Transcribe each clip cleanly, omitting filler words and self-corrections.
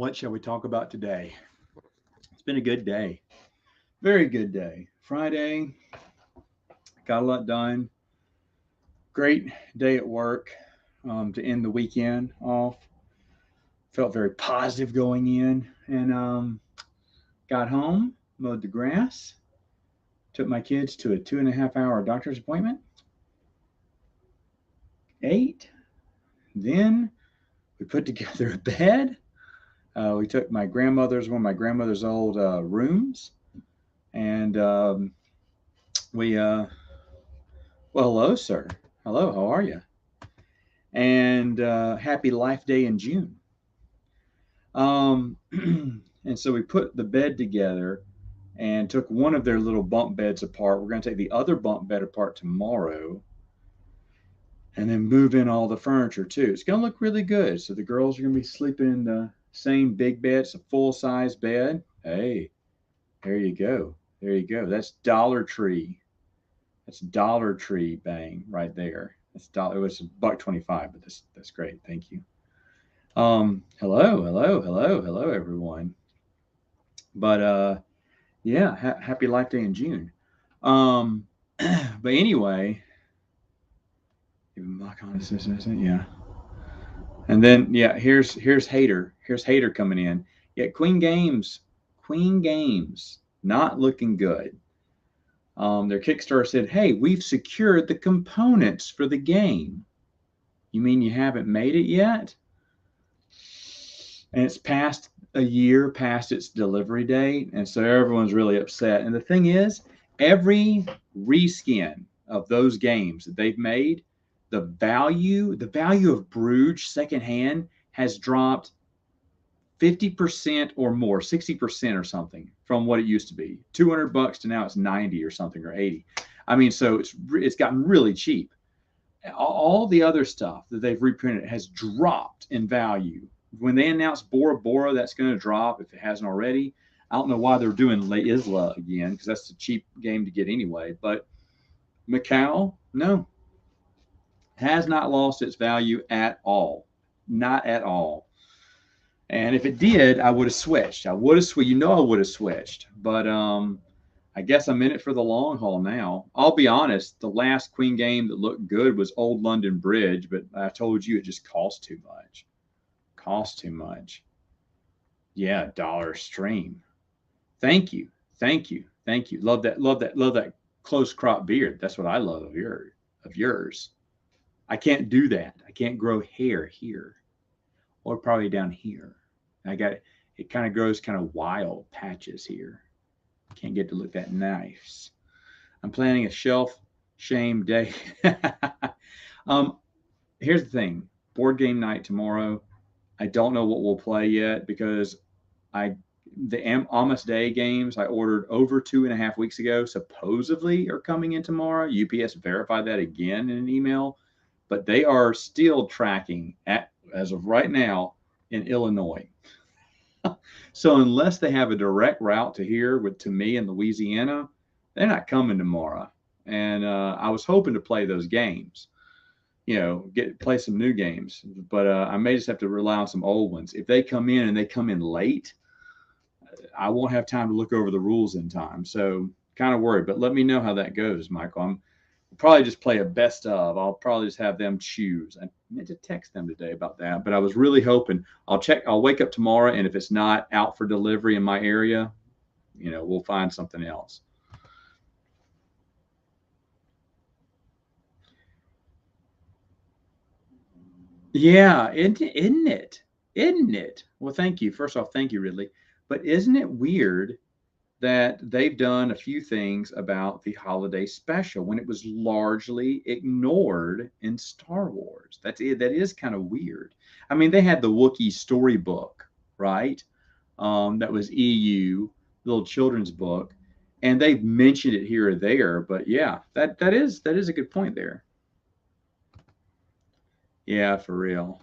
What shall we talk about today? It's been a good day. Very good day. Friday, got a lot done. Great day at work to end the weekend off. Felt very positive going in and got home, mowed the grass, took my kids to a 2.5 hour doctor's appointment, ate, then we put together a bed. We took one of my grandmother's old rooms, and well, hello, sir. Hello, how are you? And happy Life Day in June. And so we put the bed together and took one of their little bunk beds apart. We're going to take the other bunk bed apart tomorrow and then move in all the furniture too. It's going to look really good. So the girls are going to be sleeping in the same big bed. It's a full size bed. Hey, there you go. There you go. That's Dollar Tree. That's Dollar Tree bang right there. It was $1.25, but that's great. Thank you. Hello, everyone. But yeah, happy Life Day in June. Um, but anyway, yeah. And then yeah, here's Hater coming in. Yeah, Queen Games, not looking good. Their Kickstarter said, "Hey, we've secured the components for the game." You mean you haven't made it yet? And it's past a year past its delivery date, and so everyone's really upset. And the thing is, every reskin of those games that they've made, the value of Bruges secondhand has dropped 50% or more, 60% or something from what it used to be. $200 to now it's 90 or something, or 80. I mean, so it's gotten really cheap. All the other stuff that they've reprinted has dropped in value. When they announced Bora Bora, that's going to drop if it hasn't already. I don't know why they're doing La Isla again, because that's a cheap game to get anyway. But Macau, no, has not lost its value at all. Not at all. And if it did, I would have switched. I would have switched. I would have switched. But I guess I'm in it for the long haul now. I'll be honest. The last Queen game that looked good was Old London Bridge, but I told you it just cost too much. Cost too much. Yeah, dollar stream. Thank you, thank you, thank you. Love that, love that, love that close crop beard. That's what I love of yours. I can't do that. I can't grow hair here, or probably down here. I got it. Kind of grows kind of wild patches here. Can't get to look that nice. I'm planning a shelf shame day. um, Here's the thing: board game night tomorrow. I don't know what we'll play yet because I the Amos Day games I ordered over 2.5 weeks ago supposedly are coming in tomorrow. UPS verified that again in an email, but they are still tracking as of right now in Illinois. So unless they have a direct route to here to me in Louisiana, they're not coming tomorrow. And I was hoping to play those games, play some new games, but I may just have to rely on some old ones. If they come in and they come in late, I won't have time to look over the rules in time. So kind of worried, but let me know how that goes, Michael. I'll probably just play a best of. I'll probably just have them choose. I meant to text them today about that, but I was really hoping I'll wake up tomorrow, and if it's not out for delivery in my area, we'll find something else. Yeah, isn't it? Isn't it? Well, thank you. First off, thank you, Ridley. But isn't it weird that they've done a few things about the holiday special when it was largely ignored in Star Wars? That's it. That is kind of weird. I mean, they had the Wookiee storybook, right? That was EU, little children's book, and they've mentioned it here or there. But yeah, that is a good point there. Yeah, for real.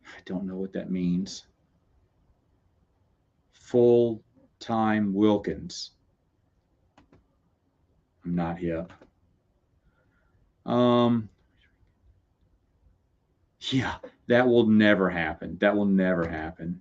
I don't know what that means. Full time Wilkins. I'm not hip. Um, Yeah, that will never happen. That will never happen.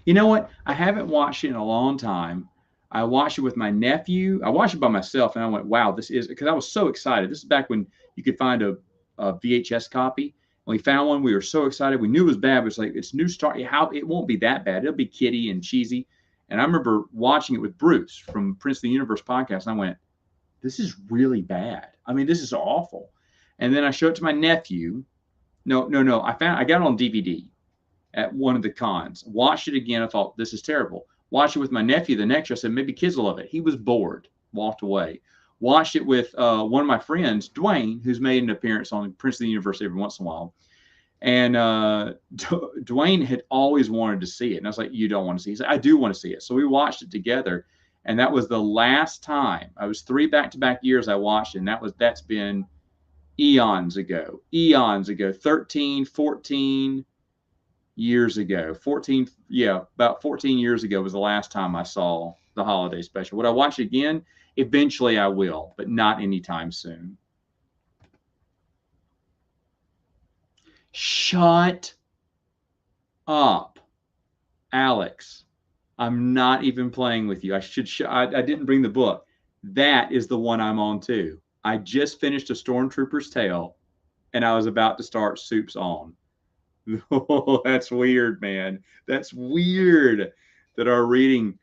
You know what? I haven't watched it in a long time. I watched it with my nephew. I watched it by myself, and I went, "Wow, this is," because I was so excited. This is back when you could find a VHS copy. When we found one, we were so excited. We knew it was bad, but it's like it's new Star. How it won't be that bad. It'll be kiddie and cheesy. And I remember watching it with Bruce from Prince of the Universe podcast, and I went, "This is really bad. I mean, this is awful." And then I showed it to my nephew. No, no, no. I got it on DVD at one of the cons. Watched it again. I thought, this is terrible. Watched it with my nephew the next year. I said, maybe kids will love it. He was bored, walked away. Watched it with one of my friends, Dwayne, who's made an appearance on Prince of the Universe every once in a while. And Dwayne had always wanted to see it. And I was like, you don't want to see it? He said, I do want to see it. So we watched it together. And that was the last time. I was 3 back-to-back years I watched it. And that's been eons ago, 13, 14 years ago. 14, yeah, about 14 years ago was the last time I saw the holiday special. Would I watch it again? Eventually I will, but not anytime soon. Shut up, Alex. I'm not even playing with you. I didn't bring the book. That is the one I'm on too. I just finished A Stormtrooper's Tale, and I was about to start Soup's On. Oh, that's weird, man. That's weird that our reading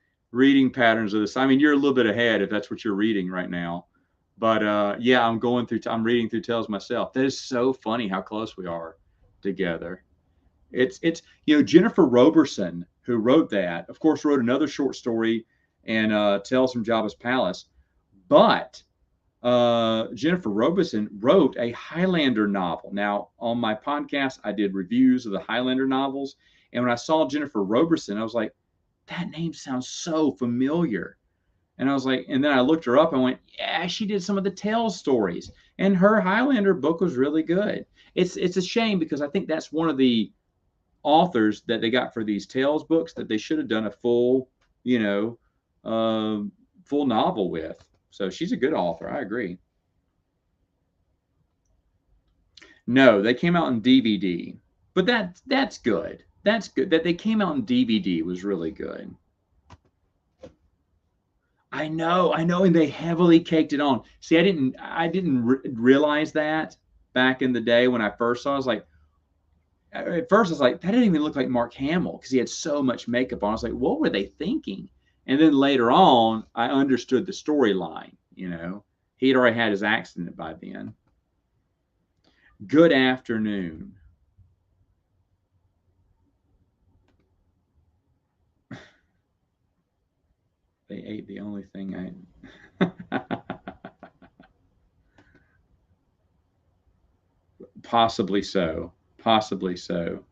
patterns are this. I mean, you're a little bit ahead if that's what you're reading right now. But yeah, I'm reading through Tales myself. That is so funny how close we are together. It's Jennifer Roberson, who wrote that, of course, wrote another short story and Tales from Jabba's Palace. But Jennifer Roberson wrote a Highlander novel. Now, on my podcast, I did reviews of the Highlander novels. And when I saw Jennifer Roberson, I was like, that name sounds so familiar. And I was like, and then I looked her up and went, yeah, she did some of the Tales stories. And her Highlander book was really good. It's a shame because I think that's one of the authors that they got for these Tales books that they should have done a full novel with. So she's a good author. I agree. No, they came out on DVD, but that's good. That's good that they came out on DVD was really good. I know, and they heavily caked it on. See, I didn't realize that back in the day when I first saw it. I was like, at first I was like, that didn't even look like Mark Hamill because he had so much makeup on. I was like, what were they thinking? And then later on, I understood the storyline. He'd already had his accident by then. Good afternoon. They ate the only thing I. Possibly so. Possibly so.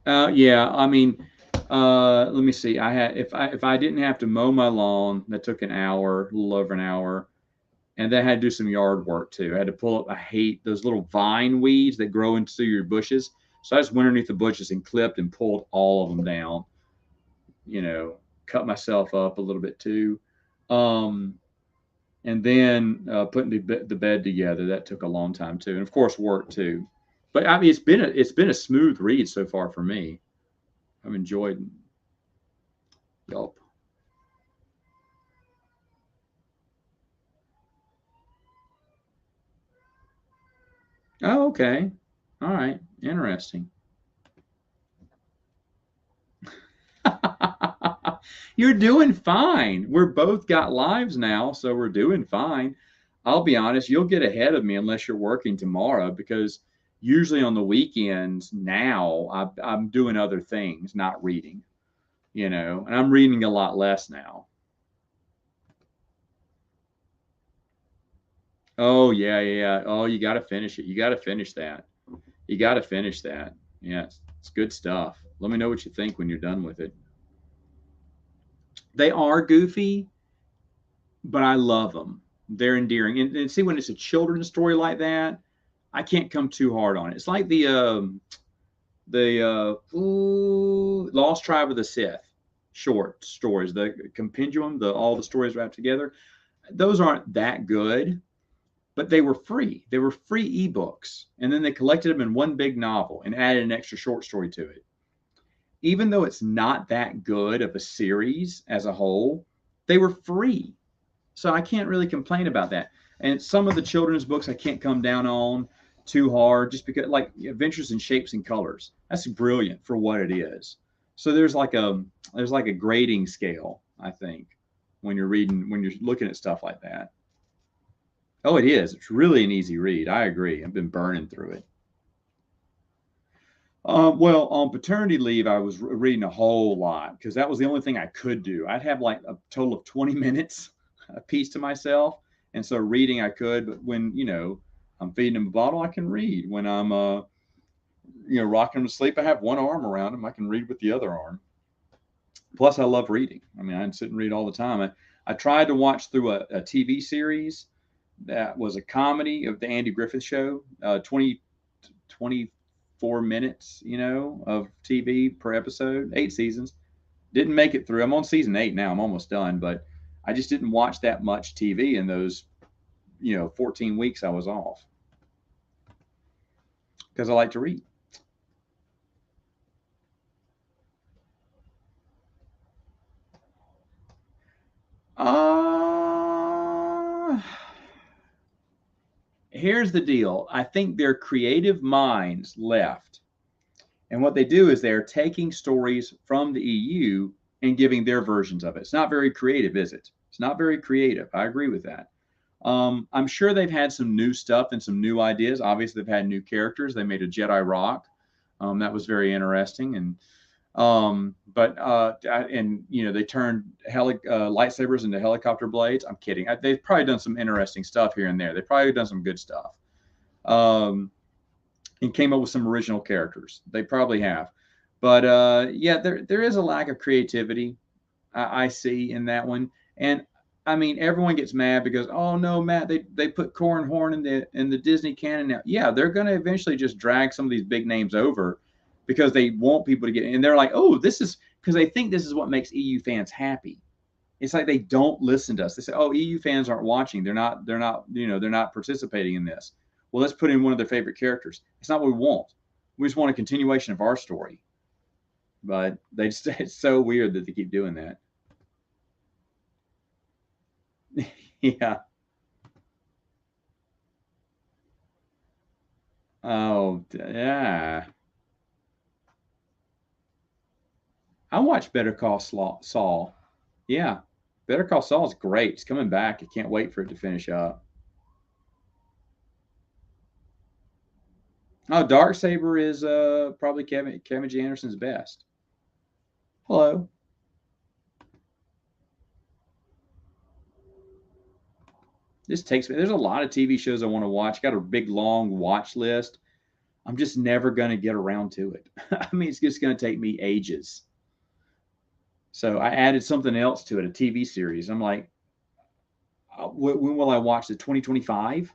Yeah, I mean, let me see. If I didn't have to mow my lawn, that took an hour, a little over an hour, and then I had to do some yard work too. I had to pull up. I hate those little vine weeds that grow into your bushes. So I just went underneath the bushes and clipped and pulled all of them down. Cut myself up a little bit too. Um, and then putting the bed together, that took a long time too, and of course work too. But I mean, it's been a smooth read so far for me. I've enjoyed. Yelp. Oh, okay. All right. Interesting. You're doing fine. We're both got lives now, so we're doing fine. I'll be honest, you'll get ahead of me unless you're working tomorrow because usually on the weekends now I'm doing other things, not reading, and I'm reading a lot less now. Oh, yeah, yeah, yeah. Oh, you got to finish it. You got to finish that. You got to finish that. Yeah, it's good stuff. Let me know what you think when you're done with it. They are goofy, but I love them. They're endearing. And see, when it's a children's story like that, I can't come too hard on it. It's like the Lost Tribe of the Sith. short stories, the compendium, all the stories wrapped together. Those aren't that good, but they were free. They were free ebooks. And then they collected them in one big novel and added an extra short story to it. Even though it's not that good of a series as a whole, they were free. So I can't really complain about that. And some of the children's books I can't come down on too hard, just because, like Adventures in Shapes and Colors, that's brilliant for what it is. So there's like a grading scale, I think, when you're looking at stuff like that. Oh, it is. It's really an easy read. I agree. I've been burning through it. Well, on paternity leave, I was reading a whole lot because that was the only thing I could do. I'd have like a total of 20 minutes a piece to myself. And so reading I could, but when, I'm feeding him a bottle, I can read. When I'm, rocking him to sleep, I have one arm around him. I can read with the other arm. Plus, I love reading. I mean, I sit and read all the time. I tried to watch through a TV series that was a comedy of the Andy Griffith Show, 24 minutes, of TV per episode, 8 seasons. Didn't make it through. I'm on season 8 now. I'm almost done, but I just didn't watch that much TV in those, 14 weeks I was off because I like to read. Here's the deal. I think their creative minds left. And what they do is they're taking stories from the EU and giving their versions of it. It's not very creative, is it? It's not very creative. I agree with that. I'm sure they've had some new stuff and some new ideas. Obviously, they've had new characters. They made a Jedi Rock. That was very interesting. And they turned lightsabers into helicopter blades. I'm kidding. They've probably done some interesting stuff here and there. They've probably done some good stuff. And came up with some original characters. They probably have. But there is a lack of creativity I see in that one. And I mean, everyone gets mad because, oh no, Matt, they put Corran Horn in the Disney canon now. Yeah, they're going to eventually just drag some of these big names over because they want people to get in. And they're like, oh, this is because they think this is what makes EU fans happy. It's like they don't listen to us. They say, oh, EU fans aren't watching. They're not participating in this. Well, let's put in one of their favorite characters. It's not what we want. We just want a continuation of our story. But it's so weird that they keep doing that. Yeah. Oh, yeah. I watched Better Call Saul. Yeah. Better Call Saul is great. It's coming back. I can't wait for it to finish up. Oh, Darksaber is probably Kevin J. Anderson's best. Hello. This takes me. There's a lot of TV shows I want to watch. Got a big long watch list. I'm just never going to get around to it. I mean, it's just going to take me ages. So I added something else to it, a TV series. I'm like, when will I watch the 2025?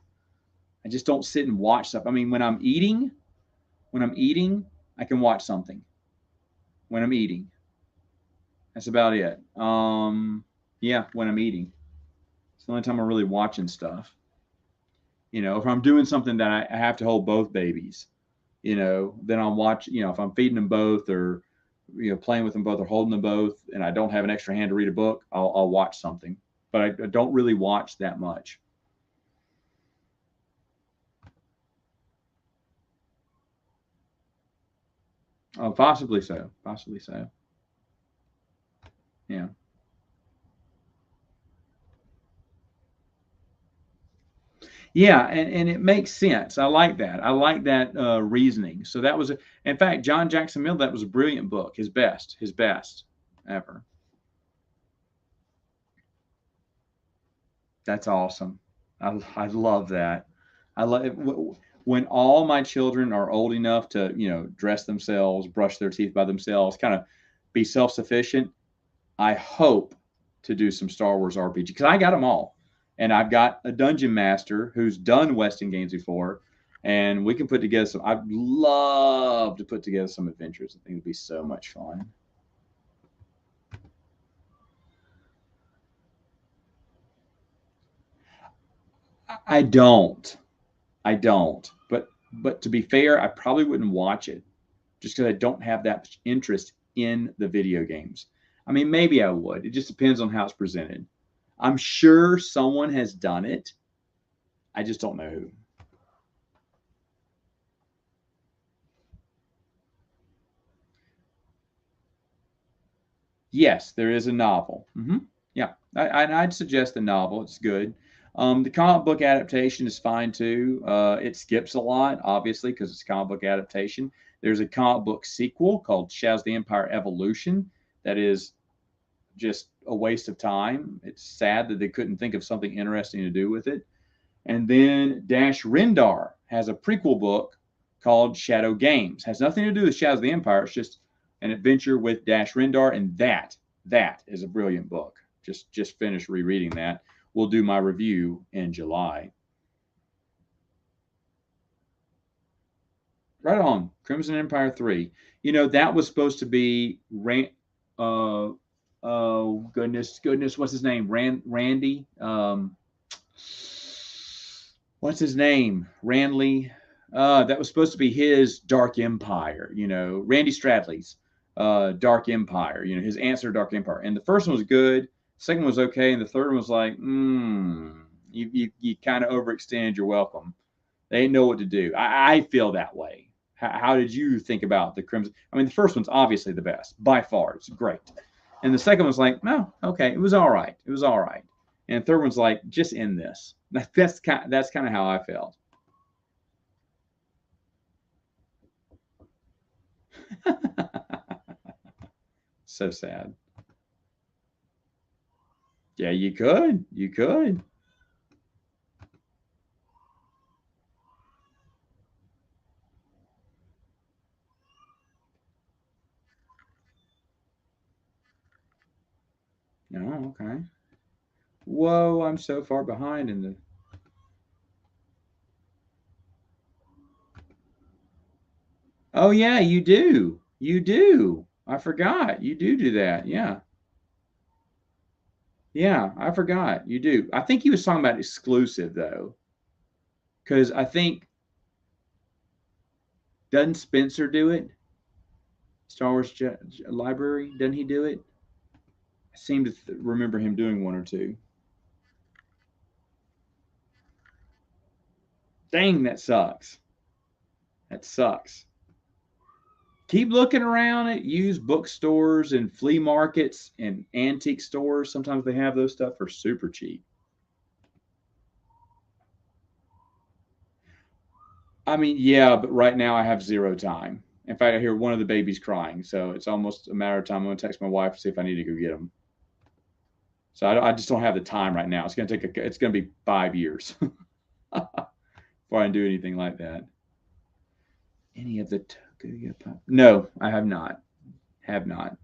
I just don't sit and watch stuff. I mean, when I'm eating, I can watch something. When I'm eating, that's about it. Yeah, when I'm eating, it's the only time I'm really watching stuff. If I'm doing something that I have to hold both babies, then I'll watch. If I'm feeding them both or playing with them both or holding them both, and I don't have an extra hand to read a book, I'll watch something. But I don't really watch that much. Oh, possibly so. Possibly so. Yeah. Yeah, and it makes sense. I like that. I like that reasoning. So that was, in fact, John Jackson Miller. That was a brilliant book. His best ever. That's awesome. I love that. I love when all my children are old enough to dress themselves, brush their teeth by themselves, kind of be self sufficient. I hope to do some Star Wars RPG because I got them all. And I've got a dungeon master who's done Weston games before, and we can put together some. I'd love to put together some adventures. I think it'd be so much fun. I don't. I don't. But to be fair, I probably wouldn't watch it just because I don't have that much interest in the video games. I mean, maybe I would. It just depends on how it's presented. I'm sure someone has done it. I just don't know who. Yes, there is a novel. Yeah, I'd suggest the novel. It's good. The comic book adaptation is fine too. It skips a lot, obviously, because it's a comic book adaptation. There's a comic book sequel called Shadows of the Empire Evolution that is just a waste of time. It's sad that they couldn't think of something interesting to do with it. And then Dash Rendar has a prequel book called Shadow Games. Has nothing to do with Shadows of the Empire. It's just an adventure with Dash Rendar, and that is a brilliant book. Just finished rereading that. We'll do my review in July. Right on. Crimson Empire 3. You know, that was supposed to be oh goodness, what's his name? Randy. What's his name? Randley. That was supposed to be his Dark Empire, you know, Randy Stradley's Dark Empire, you know, his answer to Dark Empire. And the first one was good, second one was okay, and the third one was like, you kind of overextend your welcome. They didn't know what to do. I feel that way. How did you think about the Crimson? I mean, the first one's obviously the best by far. It's great. And the second one's like, no, okay, it was all right. It was all right. And the third one's like, just end this. That's kind of how I felt. So sad. Yeah, you could. You could. Oh, okay. Whoa, I'm so far behind in the. Oh yeah, you do. You do. I forgot. You do that. Yeah. Yeah, I forgot. You do. I think he was talking about exclusive though, because I think doesn't Spencer do it? Star Wars Library, doesn't he do it? I seem to remember him doing one or two. Dang, that sucks. That sucks. Keep looking around at used bookstores and flea markets and antique stores. Sometimes they have those stuff for super cheap. I mean, yeah, but right now I have zero time. In fact, I hear one of the babies crying, so it's almost a matter of time. I'm going to text my wife to see if I need to go get them. So I just don't have the time right now. It's going to be 5 years before I can do anything like that. Any of the No, I have not. Have not.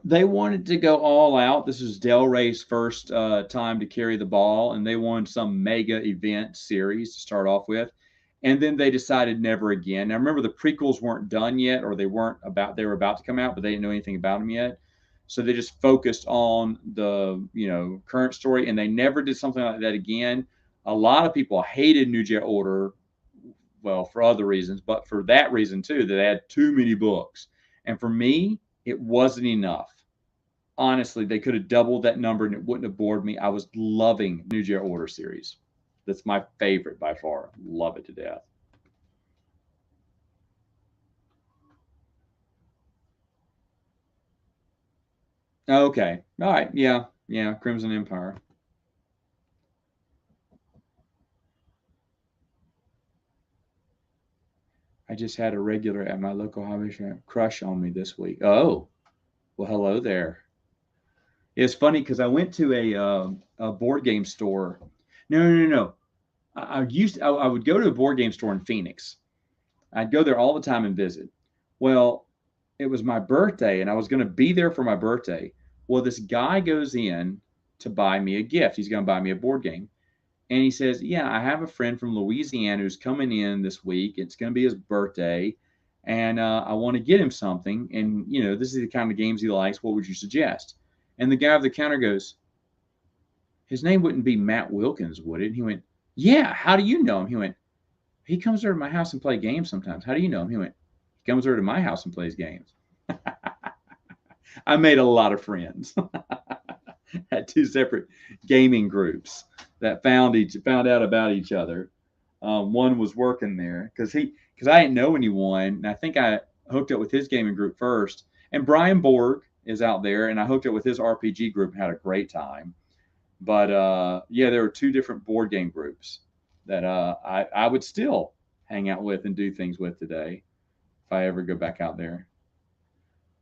They wanted to go all out. This was Del Rey's first time to carry the ball, and they wanted some mega event series to start off with. And then they decided never again. Now remember, the prequels weren't done yet, or they were about to come out, but they didn't know anything about them yet. So they just focused on the current story, and they never did something like that again. A lot of people hated New Jedi Order, well, for other reasons, but for that reason too, that they had too many books. And for me, it wasn't enough. Honestly, they could have doubled that number and it wouldn't have bored me. I was loving New Jedi Order series. That's my favorite by far. Love it to death. Okay. All right. Yeah. Yeah. Crimson Empire. I just had a regular at my local hobby shop crush on me this week. Oh, well, hello there. It's funny because I went to a board game store. No, no, no, no. I would go to a board game store in Phoenix. I'd go there all the time and visit. Well, it was my birthday and I was going to be there for my birthday. Well, this guy goes in to buy me a gift. He's going to buy me a board game. And he says, yeah, I have a friend from Louisiana who's coming in this week. It's going to be his birthday. and I want to get him something. And, you know, this is the kind of games he likes. What would you suggest? And the guy at the counter goes, his name wouldn't be Matt Wilkins, would it? And he went, yeah, how do you know him? He went, he comes over to my house and play games sometimes. How do you know him? He went, he comes over to my house and plays games. I made a lot of friends. Had two separate gaming groups that found out about each other. One was working there because I didn't know anyone, and I think I hooked up with his gaming group first. And Brian Borg is out there, and I hooked up with his RPG group and had a great time. But yeah, there were two different board game groups that I would still hang out with and do things with today if I ever go back out there.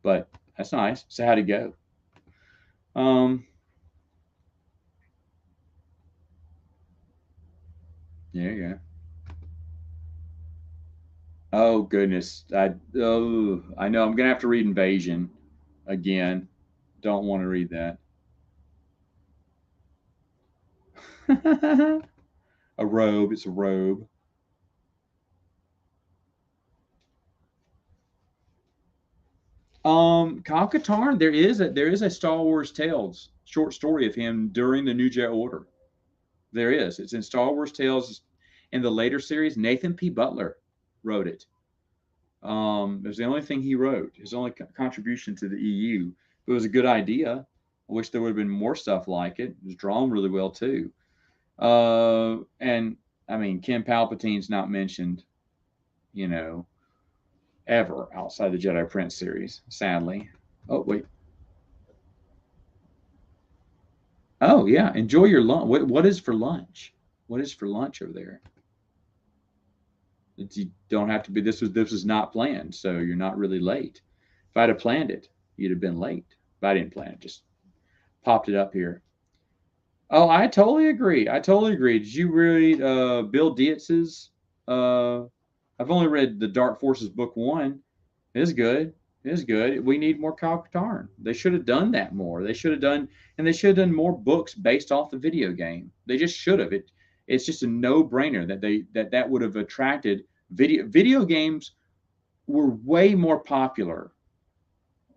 But that's nice. So how'd it go? Yeah. Oh goodness, I know I'm gonna have to read Invasion again. Don't want to read that. A robe. It's a robe. Kyle Katarn. There is a Star Wars Tales short story of him during the New Jedi Order. There is. It's in Star Wars Tales in the later series. Nathan P. Butler wrote it. It was the only thing he wrote. His only contribution to the EU. It was a good idea. I wish there would have been more stuff like it. It was drawn really well too. And I mean, Ken Palpatine's not mentioned, you know, ever outside the Jedi Prince series, sadly. Oh, wait. Oh, yeah. Enjoy your lunch. What is for lunch? What is for lunch over there? You don't have to be. This was not planned, so you're not really late. If I'd have planned it, you'd have been late. But I didn't plan it. Just popped it up here. Oh, I totally agree. I totally agree. Did you read Bill Dietz's? Uh, I've only read the Dark Forces book one. It is good. It is good. We need more Kyle Katarn. They should have done that more. They should have done, and they should have done more books based off the video game. They just should have. It's just a no-brainer that would have attracted video games were way more popular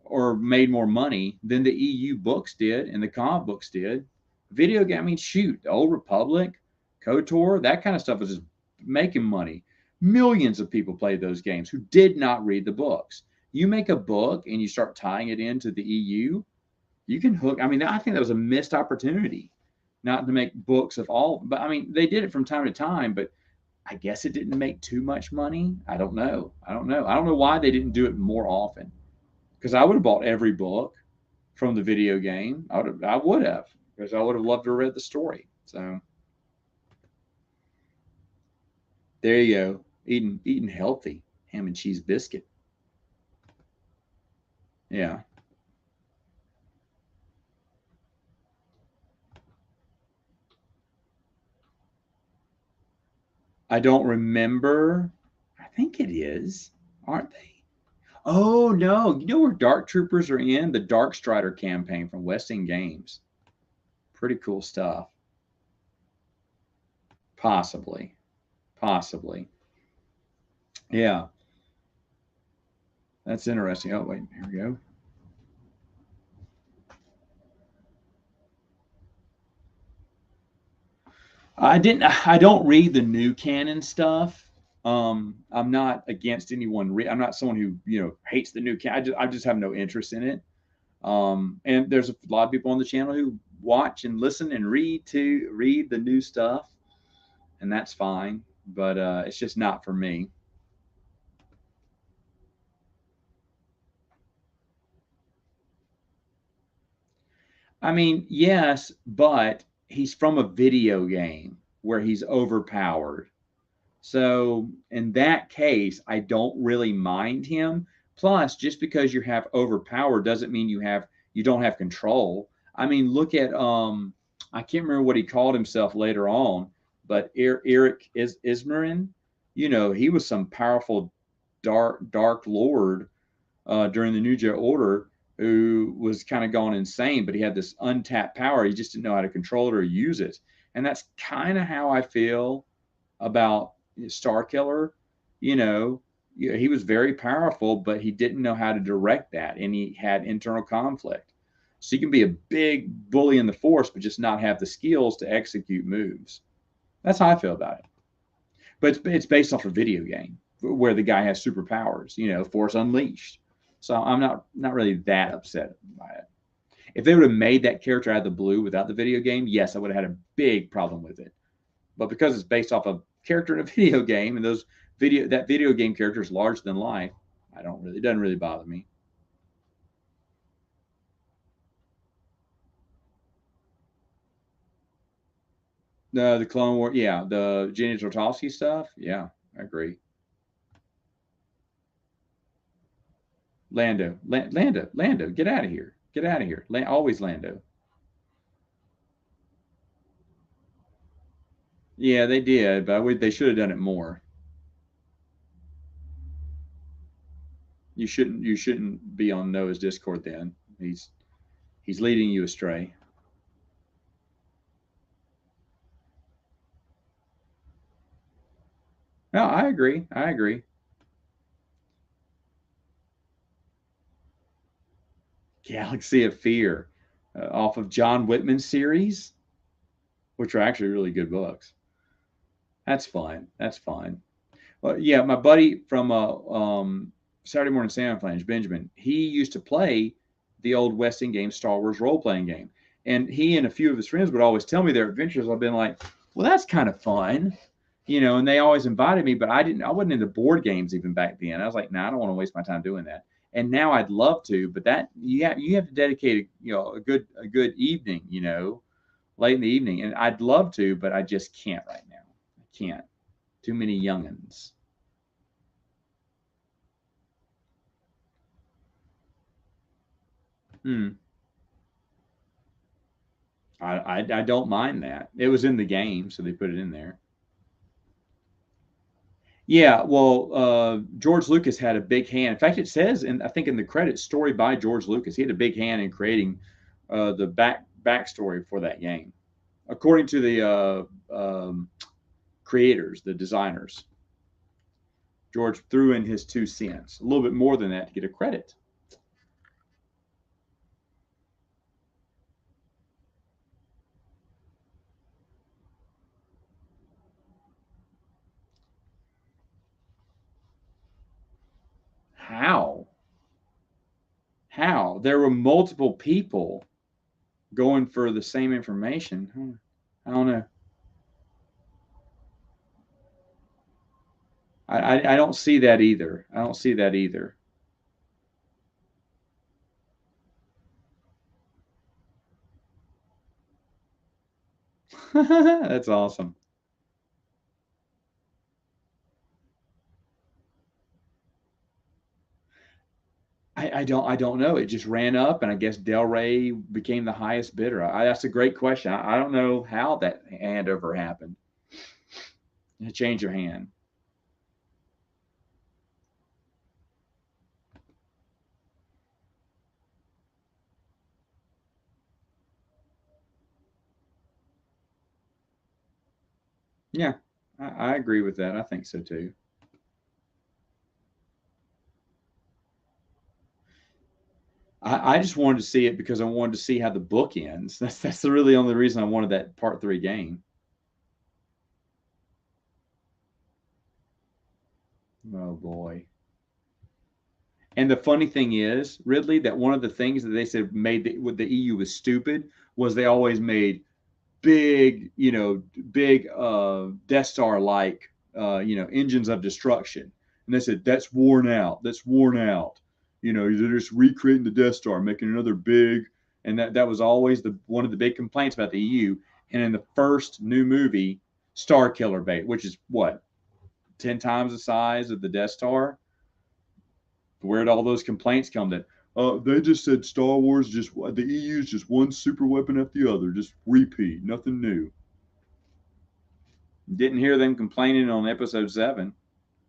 or made more money than the EU books did and the comic books did. Video game, I mean, shoot, the Old Republic, KOTOR, that kind of stuff was just making money. Millions of people played those games who did not read the books. You make a book and you start tying it into the EU, you can hook. I mean, I think that was a missed opportunity not to make books of all, but I mean, they did it from time to time, but I guess it didn't make too much money. I don't know. I don't know why they didn't do it more often. Because I would have bought every book from the video game. I would have because I would have loved to have read the story. So there you go. Eating healthy. Ham and cheese biscuit. Yeah. I don't remember. I think it is. Aren't they? Oh no. You know where Dark Troopers are in? The Dark Strider campaign from West End Games. Pretty cool stuff. Possibly. Possibly. Yeah. That's interesting. Oh, wait, here we go. I don't read the new canon stuff. I'm not against anyone. I'm not someone who, hates the new canon. I just have no interest in it. And there's a lot of people on the channel who watch and listen and read the new stuff, and that's fine. But it's just not for me. I mean, yes, but he's from a video game where he's overpowered. So in that case, I don't really mind him. Plus, just because you have overpower doesn't mean you don't have control. I mean, look at I can't remember what he called himself later on, but Eric Ismarin, he was some powerful dark lord during the New Jedi Order who was kind of gone insane, but he had this untapped power. He just didn't know how to control it or use it. And that's kind of how I feel about Starkiller. You know, he was very powerful, but he didn't know how to direct that, and he had internal conflict. So you can be a big bully in the Force, but just not have the skills to execute moves. That's how I feel about it. But it's based off a video game where the guy has superpowers, Force Unleashed. So I'm not really that upset by it. If they would have made that character out of the blue without the video game, yes, I would have had a big problem with it. But because it's based off a character in a video game, and that video game character is larger than life, it doesn't really bother me. The Clone War, yeah, the Jenny Tartakovsky stuff, yeah, I agree. Lando, get out of here, get out of here. Always Lando. Yeah, they did, but they should have done it more. You shouldn't be on Noah's Discord then. He's leading you astray. No, I agree. I agree. Galaxy of Fear, off of John Whitman's series, which are actually really good books. That's fine. That's fine. Well, yeah, my buddy from Saturday Morning Sam Flange, Benjamin, he used to play the old Westing game, Star Wars role-playing game. And he and a few of his friends would always tell me their adventures. I've been like, well, that's kind of fun, and they always invited me, but I wasn't into board games even back then. I was like, nah, I don't want to waste my time doing that. And now I'd love to, but that you have to dedicate a good evening, late in the evening. And I'd love to, but I just can't right now. I can't. Too many youngins. Hmm. I don't mind that. It was in the game, so they put it in there. Yeah, well, George Lucas had a big hand. In fact, it says, I think in the credits, story by George Lucas. He had a big hand in creating the backstory for that game, according to the creators, the designers. George threw in his 2 cents, a little bit more than that to get a credit. How? How? There were multiple people going for the same information. I don't know. I don't see that either. I don't see that either. That's awesome. I don't know. It just ran up, and I guess Del Rey became the highest bidder. That's a great question. I don't know how that handover happened. A change of hand. Yeah, I agree with that. I think so too. I just wanted to see it because I wanted to see how the book ends. That's the really only reason I wanted that part 3 game. Oh boy. And the funny thing is, Ridley, that one of the things that they said made with the EU was stupid was they always made big, big Death Star like, engines of destruction. And they said, that's worn out. That's worn out. They're just recreating the Death Star, making another big. And that was always one of the big complaints about the EU. And in the first new movie, Starkiller bait, which is what, 10 times the size of the Death Star? Where did all those complaints come that they just said Star Wars just the EU's just one super weapon after the other, just repeat, nothing new. Didn't hear them complaining on episode 7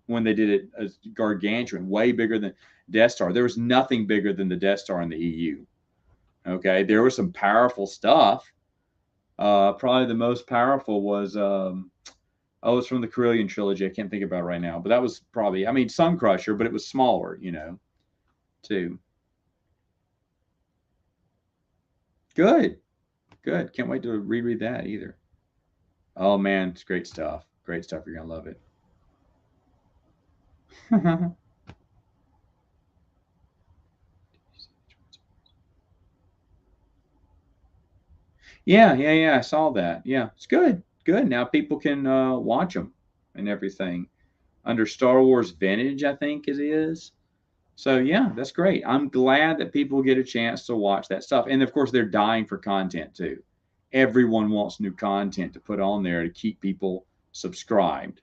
when they did it as gargantuan, way bigger than Death Star. There was nothing bigger than the Death Star in the EU. Okay, there was some powerful stuff. Probably the most powerful was Oh, it's from the Carillion trilogy. I can't think about it right now, but that was probably, I mean, Sun Crusher, but it was smaller, you know, too. Good, good. Can't wait to reread that either. Oh man, it's great stuff. Great stuff. You're gonna love it. Yeah, yeah, yeah. I saw that. Yeah, it's good. Good. Now people can watch them and everything under Star Wars Vintage, I think it is. So yeah, that's great. I'm glad that people get a chance to watch that stuff. And of course, they're dying for content too. Everyone wants new content to put on there to keep people subscribed.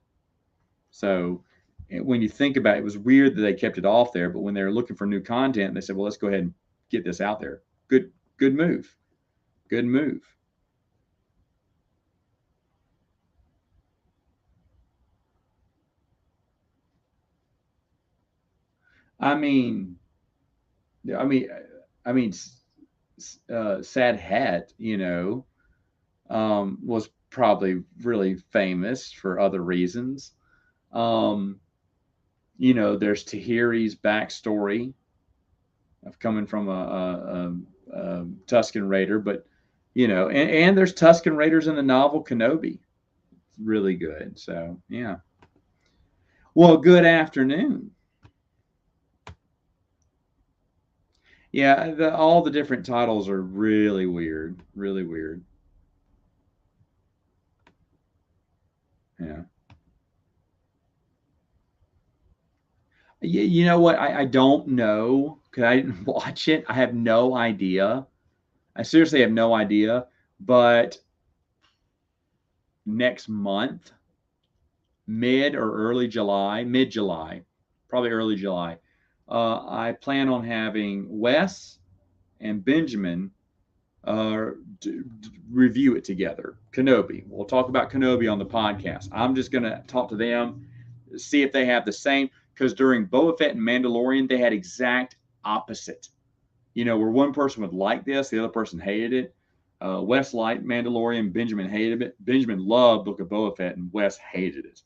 So when you think about it, it was weird that they kept it off there, but when they were looking for new content, they said, "Well, let's go ahead and get this out there." Good, good move. Good move. I mean, I mean, I mean, Sad Hat, was probably really famous for other reasons. Um, there's Tahiri's backstory of coming from a Tusken Raider, but and there's Tusken Raiders in the novel Kenobi. It's really good. So yeah. Well, good afternoon. Yeah, all the different titles are really weird. Really weird. Yeah. You know what? I don't know because I didn't watch it. I have no idea. I seriously have no idea. But next month, mid July, probably early July, I plan on having Wes and Benjamin review it together. Kenobi. We'll talk about Kenobi on the podcast. I'm just going to talk to them, see if they have the same. Because during Boba Fett and Mandalorian, they had exact opposite. Where one person would like this, the other person hated it. Wes liked Mandalorian, Benjamin hated it. Benjamin loved Book of Boba Fett, and Wes hated it.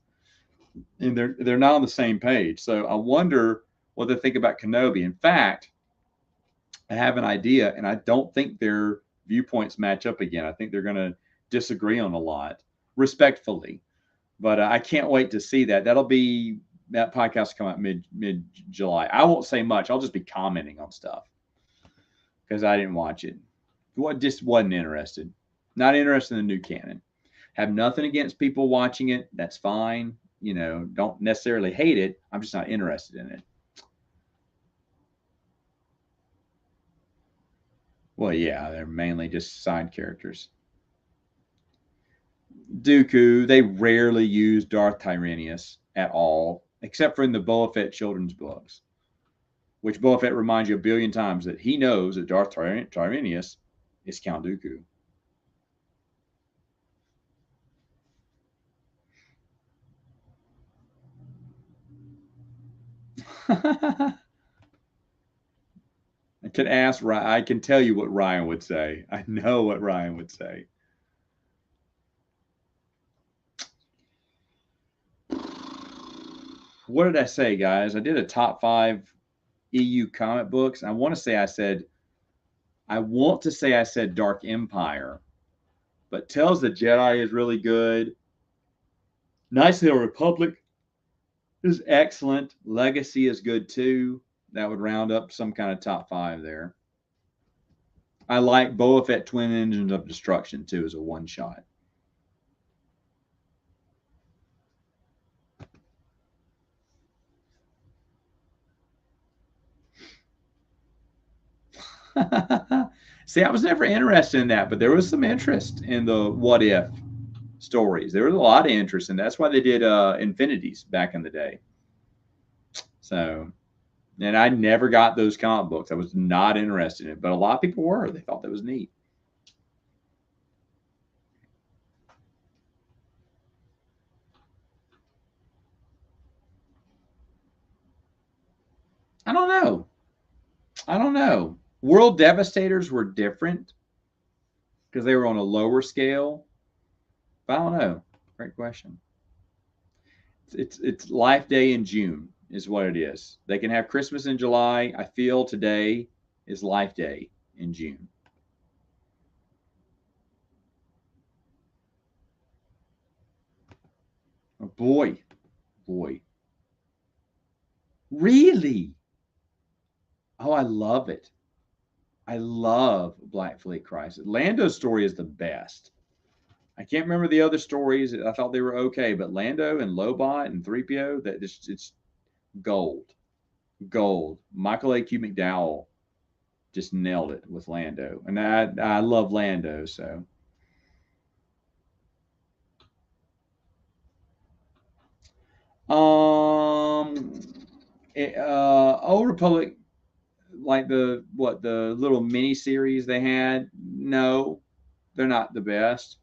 And they're not on the same page. So I wonder what they think about Kenobi. In fact, I have an idea, and I don't think their viewpoints match up again. I think they're going to disagree on a lot, respectfully. But I can't wait to see that. That podcast will come out mid July. I won't say much. I'll just be commenting on stuff because I didn't watch it. Just wasn't interested. Not interested in the new canon. Have nothing against people watching it. That's fine. Don't necessarily hate it. I'm just not interested in it. Well, yeah, they're mainly just side characters. Dooku, they rarely use Darth Tyranius at all, except for in the Boba Fett children's books, which Boba Fett reminds you a billion times that he knows that Darth Tyranius is Count Dooku. I can tell you what Ryan would say. I know what Ryan would say. What did I say, guys? I did a top 5 EU comic books. I want to say I said Dark Empire, but Tales of the Jedi is really good. Knights of the Republic is excellent. Legacy is good too. That would round up some kind of top 5 there. I like Boba Fett Twin Engines of Destruction too as a one shot. See, I was never interested in that, but there was some interest in the what if stories. There was a lot of interest, and that's why they did Infinities back in the day. So, and I never got those comic books. I was not interested in it, but a lot of people were. They thought that was neat. I don't know. I don't know. World Devastators were different because they were on a lower scale. But I don't know. Great question. It's Life Day in June is what it is. They can have Christmas in July. I feel today is Life Day in June. Oh, boy. Really? Oh, I love it. I love Black Fleet Crisis. Lando's story is the best. I can't remember the other stories. I thought they were okay, but Lando and Lobot and 3PO, that just it's gold. Gold. Michael A.Q. McDowell just nailed it with Lando. And I love Lando, so um Old Republic, like the little mini series they had, no, they're not the best.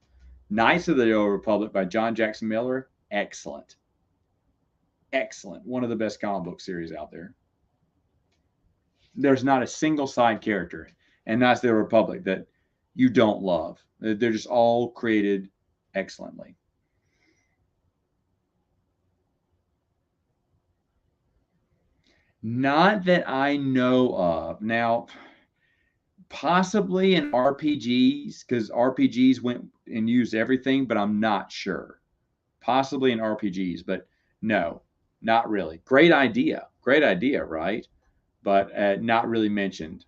Knights of the Old Republic by John Jackson Miller, excellent. Excellent. One of the best comic book series out there. There's not a single side character, and that's the Republic, that you don't love. They're just all created excellently. Not that I know of. Now, possibly in RPGs, because RPGs went and used everything, but I'm not sure. Possibly in RPGs, but no, not really. Great idea. Great idea, right? But not really mentioned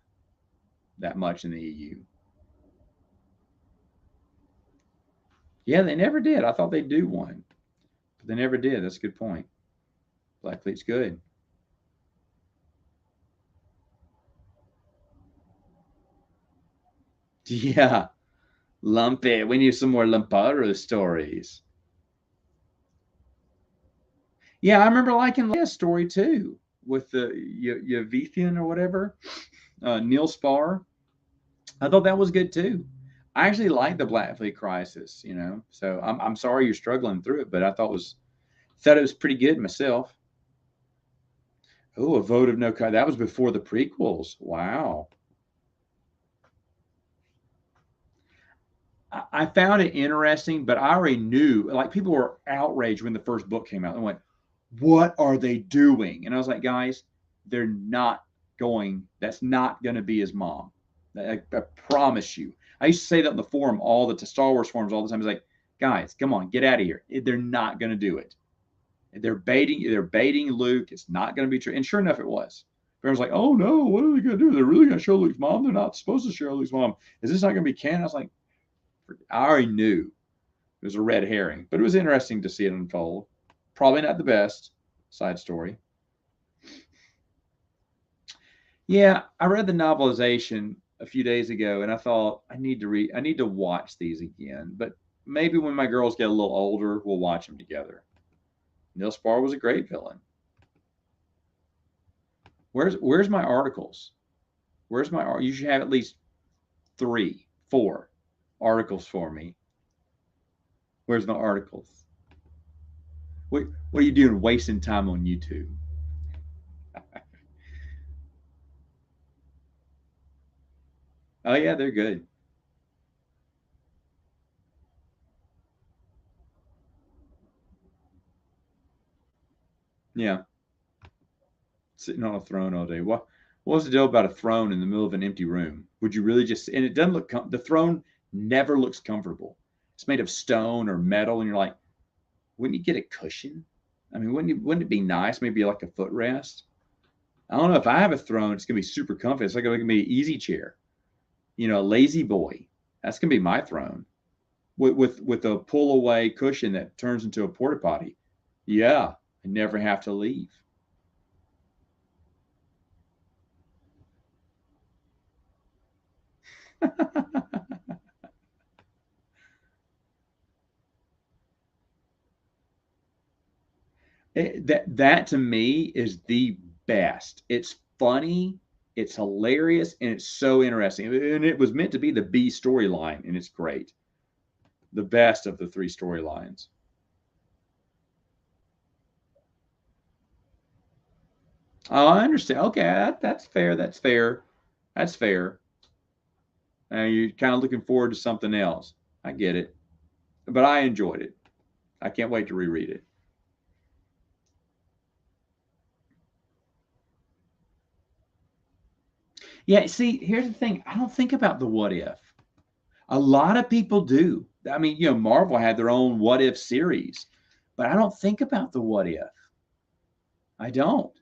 that much in the EU. Yeah, they never did. I thought they'd do one, but they never did. That's a good point. Black Fleet's good. Yeah, Lumpy. We need some more Lamparo stories. Yeah, I remember liking Leia's story too, with the Yavithian or whatever, Neil Spar. I thought that was good too. I actually like the Black Fleet Crisis, So I'm sorry you're struggling through it, but I thought it was pretty good myself. Oh, a vote of no kind. That was before the prequels. Wow. I found it interesting, but I already knew, like, people were outraged when the first book came out. They went, "What are they doing?" And I was like, guys, they're not that's not going to be his mom. I promise you. I used to say that in the forum, all the Star Wars forums all the time. It's like, guys, come on, get out of here. They're not going to do it. They're baiting Luke. It's not going to be true. And sure enough, it was. Everyone's like, "Oh no, what are they going to do? They're really going to show Luke's mom? They're not supposed to show Luke's mom. Is this not going to be canon?" I was like, I already knew it was a red herring, but it was interesting to see it unfold. Probably not the best side story. Yeah, I read the novelization a few days ago, and I thought I need to watch these again. But maybe when my girls get a little older, we'll watch them together. Neil Spar was a great villain. Where's my articles? You should have at least 3, 4 articles for me. Where's my articles? What are you doing wasting time on YouTube? Oh yeah, they're good. Yeah, sitting on a throne all day. What's the deal about a throne in the middle of an empty room? Would you really just? And it doesn't look. The throne never looks comfortable. It's made of stone or metal, and you're like, wouldn't you get a cushion? I mean, wouldn't it be nice? Maybe like a footrest. I don't know. If I have a throne, it's gonna be super comfy. It's like gonna be an easy chair. A lazy boy. That's gonna be my throne with a pull away cushion that turns into a porta potty. Yeah, I never have to leave. That to me is the best. It's funny, it's hilarious, and it's so interesting. And it was meant to be the B storyline, and it's great. The best of the 3 storylines. Oh, I understand. Okay, that's fair. That's fair. That's fair. You're kind of looking forward to something else. I get it, but I enjoyed it. I can't wait to reread it. Yeah, see, here's the thing. I don't think about the what if. A lot of people do. I mean, Marvel had their own what if series, but I don't think about the what if. I don't.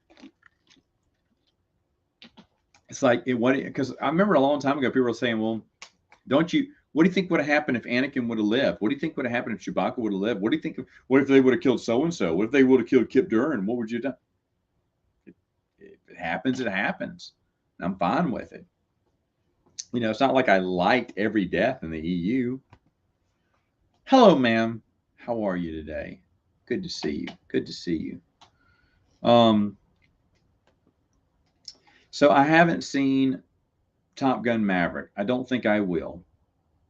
It's like because I remember a long time ago people were saying, well, don't you? What do you think would have happened if Anakin would have lived? What do you think would have happened if Chewbacca would have lived? What do you think? What if they would have killed so and so? What if they would have killed Kip Durran? What would you do? If it happens, it happens. I'm fine with it. It's not like I liked every death in the EU. Hello, ma'am. How are you today? Good to see you. Good to see you. So I haven't seen Top Gun Maverick. I don't think I will.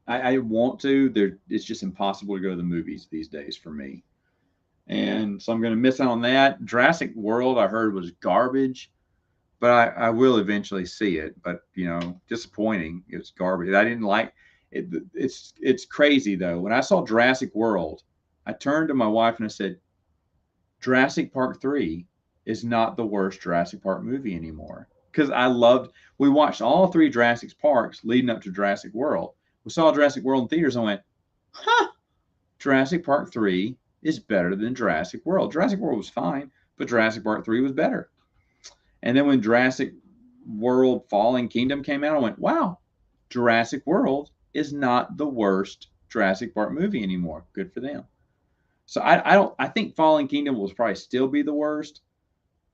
I want to. It's just impossible to go to the movies these days for me. And so I'm going to miss out on that. Jurassic World, I heard, was garbage, but I will eventually see it. But, disappointing. It was garbage. I didn't like it. It's crazy, though. When I saw Jurassic World, I turned to my wife and I said, Jurassic Park 3 is not the worst Jurassic Park movie anymore. Because we watched all 3 Jurassic Parks leading up to Jurassic World. We saw Jurassic World in theaters and went, huh, Jurassic Park 3 is better than Jurassic World. Jurassic World was fine, but Jurassic Park 3 was better. And then when Jurassic World Fallen Kingdom came out, I went, wow, Jurassic World is not the worst Jurassic Park movie anymore. Good for them. So I think Fallen Kingdom will probably still be the worst,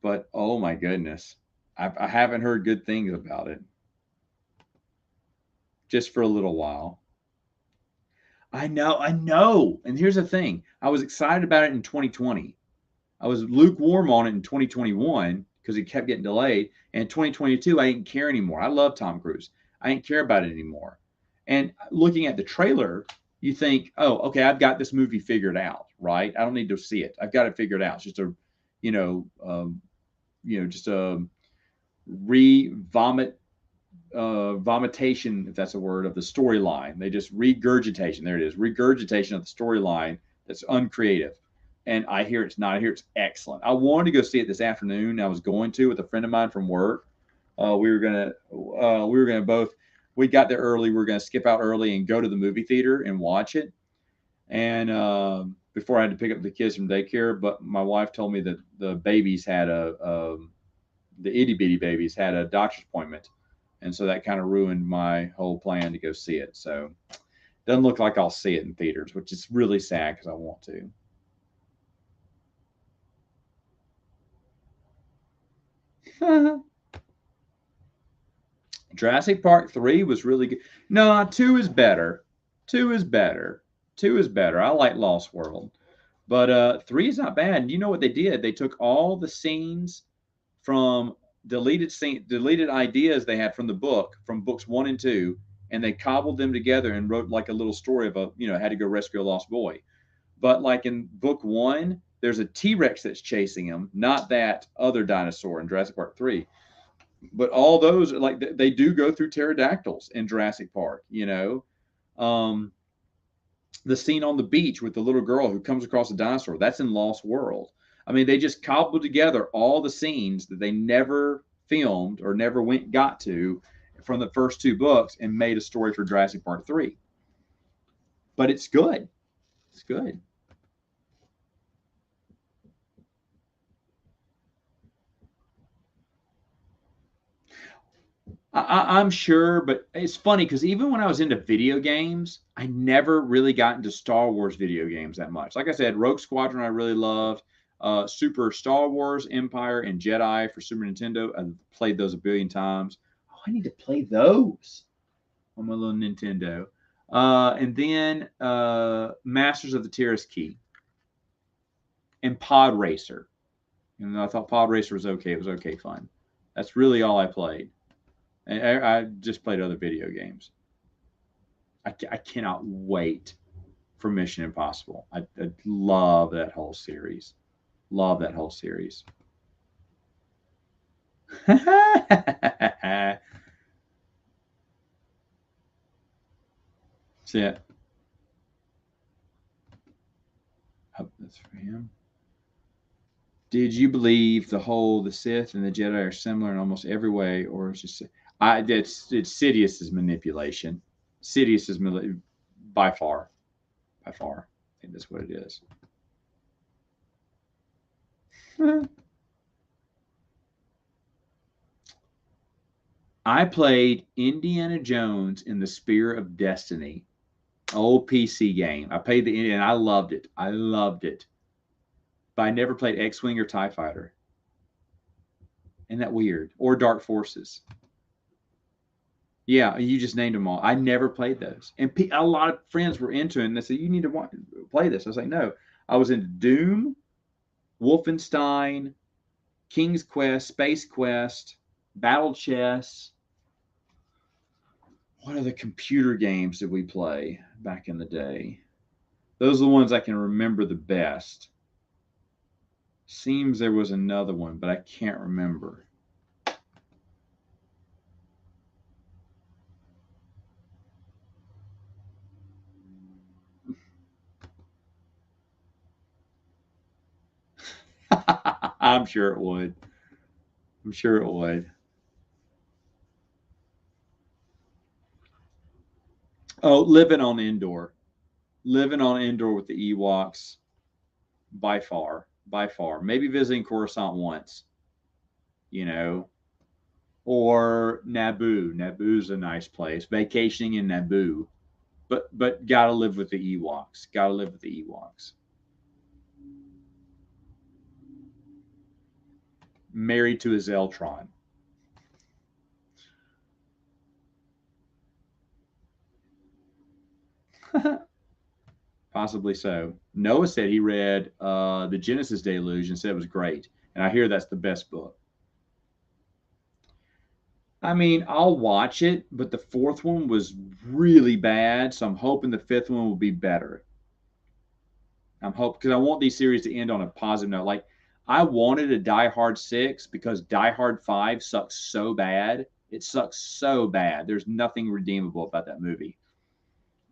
but oh my goodness, I haven't heard good things about it. Just for a little while. I know. And here's the thing. I was excited about it in 2020. I was lukewarm on it in 2021 because it kept getting delayed. And in 2022, I didn't care anymore. I love Tom Cruise. I didn't care about it anymore. And looking at the trailer, you think, oh, okay, I've got this movie figured out, right? I don't need to see it. I've got it figured out. It's just just a vomitation, if that's a word, of the storyline. They just regurgitation. There it is, regurgitation of the storyline that's uncreative. And I hear it's not. I hear it's excellent. I wanted to go see it this afternoon. I was going to with a friend of mine from work. We were gonna both. We got there early. We were gonna skip out early and go to the movie theater and watch it. And before I had to pick up the kids from daycare, but my wife told me that the babies had the itty bitty babies had a doctor's appointment, and so that kind of ruined my whole plan to go see it. So it doesn't look like I'll see it in theaters, which is really sad because I want to. Jurassic Park 3 was really good. No, 2 is better. 2 is better. 2 is better. I like Lost World. But 3 is not bad. And you know what they did? They took all the scenes from deleted ideas they had from the book, from books 1 and 2, and they cobbled them together and wrote like a little story of had to go rescue a lost boy. But like in book 1, there's a T-Rex that's chasing him, not that other dinosaur in Jurassic Park 3. But all those, like, they do go through pterodactyls in Jurassic Park. The scene on the beach with the little girl who comes across a dinosaur, that's in Lost World. I mean, they just cobbled together all the scenes that they never filmed or never got to from the first 2 books and made a story for Jurassic Park 3. But it's good. It's good. I'm sure, but it's funny because even when I was into video games, I never really got into Star Wars video games that much. Like I said, Rogue Squadron I really loved. Super Star Wars, Empire, and Jedi for Super Nintendo. I played those a billion times. Oh, I need to play those on my little Nintendo. And then Masters of the Terrace Key and Pod Racer. And I thought Pod Racer was okay. It was okay fun. That's really all I played. And I just played other video games. I cannot wait for Mission Impossible. I love that whole series. Love that whole series. That's it. Oh, that's for him. Did you believe the Sith and the Jedi are similar in almost every way, or is just? It's Sidious's manipulation. Sidious is by far, by far. I think that's what it is. I played Indiana Jones in the Spear of Destiny, old PC game. I played the Indiana, and I loved it. I loved it. But I never played X-Wing or TIE Fighter. Isn't that weird? Or Dark Forces. Yeah, you just named them all. I never played those. And a lot of friends were into it, and they said, you need to play this. I was like, no. I was into Doom, Wolfenstein, King's Quest, Space Quest, Battle Chess. What other computer games did we play back in the day? Those are the ones I can remember the best. Seems there was another one, but I can't remember. I'm sure it would. I'm sure it would. Oh, living on Endor. Living on Endor with the Ewoks, by far. By far. Maybe visiting Coruscant once, you know, or Naboo. Naboo's a nice place. Vacationing in Naboo. But gotta live with the Ewoks. Gotta live with the Ewoks. Married to a Zeltron. Possibly so. Noah said he read the Genesis Deluge and said it was great, and I hear that's the best book. I mean, I'll watch it, but the fourth one was really bad, so I'm hoping the fifth one will be better. I'm hoping because I want these series to end on a positive note. Like I wanted a Die Hard 6 because Die Hard 5 sucks so bad. It sucks so bad. There's nothing redeemable about that movie.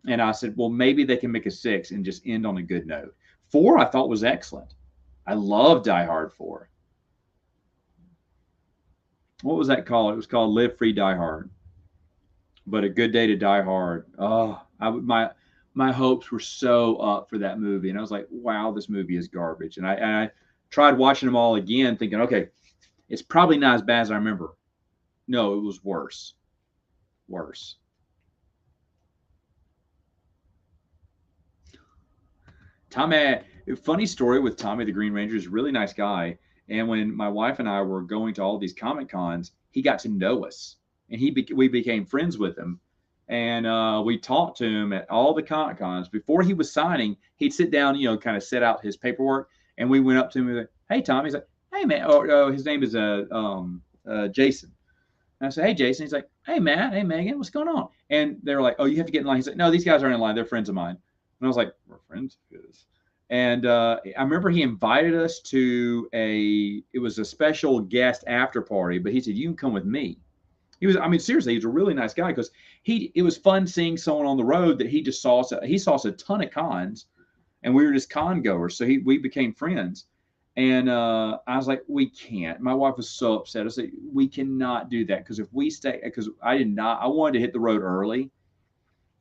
And I said, well, maybe they can make a 6 and just end on a good note. 4 I thought was excellent. I love Die Hard 4. What was that called? It was called Live Free Die Hard. But A Good Day to Die Hard. Oh, my hopes were so up for that movie, and I was like, wow, this movie is garbage. And I tried watching them all again, thinking, okay, it's probably not as bad as I remember. No, it was worse. Worse. Tommy, funny story with Tommy the Green Ranger is a really nice guy. And when my wife and I were going to all these Comic Cons, he got to know us, and we became friends with him. And we talked to him at all the Comic Cons. Before he was signing, he'd sit down, kind of set out his paperwork, and we went up to him and like, "Hey, Tom." He's like, "Hey, man." His name is Jason. And I said, "Hey, Jason." He's like, "Hey, Matt. Hey, Megan. What's going on?" And they were like, "Oh, you have to get in line." He's like, "No, these guys aren't in line. They're friends of mine." And I was like, "We're friends of his." And I remember he invited us to it was a special guest after party, but he said, "You can come with me." I mean, seriously, he was a really nice guy because it was fun seeing someone on the road that he just saw us. He saw us a ton of cons, and we were just con goers. So we became friends. And I was like, we can't. My wife was so upset. I said, we cannot do that because if we stay, because I wanted to hit the road early.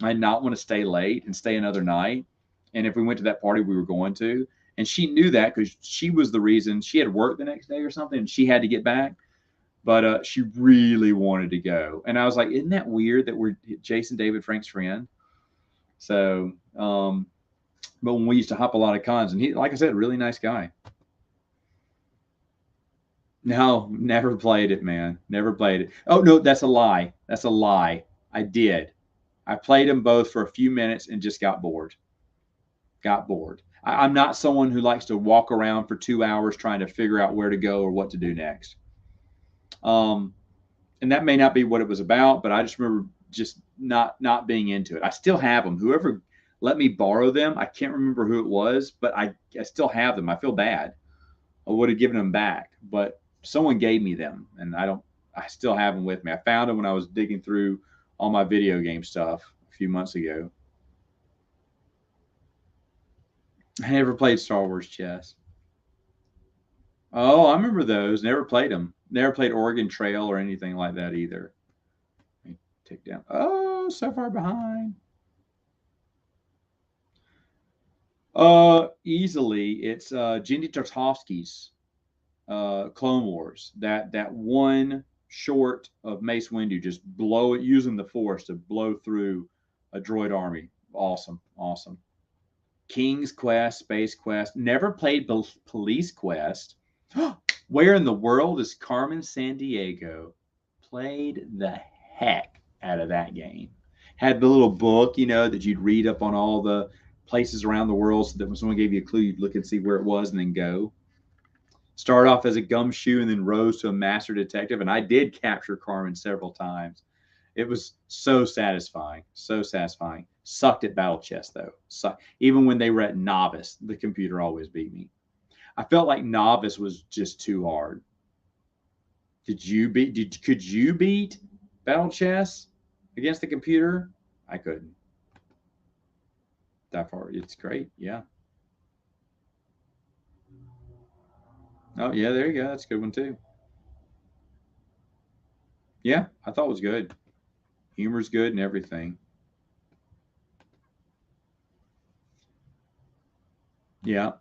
I did not want to stay late and stay another night. And if we went to that party we were going to, and she knew that because she was the reason she had work the next day or something, and she had to get back. But she really wanted to go, and I was like, "Isn't that weird that we're Jason David Frank's friend?" So, but when we used to hop a lot of cons, and he, like I said, really nice guy. No, never played it, man. Never played it. Oh no, that's a lie. That's a lie. I did. I played them both for a few minutes and just got bored. Got bored. I'm not someone who likes to walk around for 2 hours trying to figure out where to go or what to do next. Um, and that may not be what it was about, but I just remember just not being into it. I still have them. Whoever let me borrow them, I can't remember who it was, but I still have them. I feel bad. I would have given them back, but someone gave me them, and I still have them with me. I found them when I was digging through all my video game stuff a few months ago. I never played Star Wars chess. Oh, I remember those. Never played them. Never played Oregon Trail or anything like that either. Tick down. Oh, so far behind. Easily, it's Jindy Tartakovsky's Clone Wars. That one short of Mace Windu, just blow it using the Force to blow through a droid army. Awesome, awesome. King's Quest, Space Quest. Never played Police Quest. Where in the world is Carmen Sandiego? Played the heck out of that game. Had the little book, that you'd read up on all the places around the world, so that when someone gave you a clue, you'd look and see where it was and then go. Started off as a gumshoe and then rose to a master detective. And I did capture Carmen several times. It was so satisfying, so satisfying. Sucked at battle chess though. Even when they were at novice, the computer always beat me. I felt like novice was just too hard. Could you beat battle chess against the computer? I couldn't. That far, it's great. Yeah. Oh yeah, there you go. That's a good one too. Yeah, I thought it was good. Humor's good and everything. Yeah.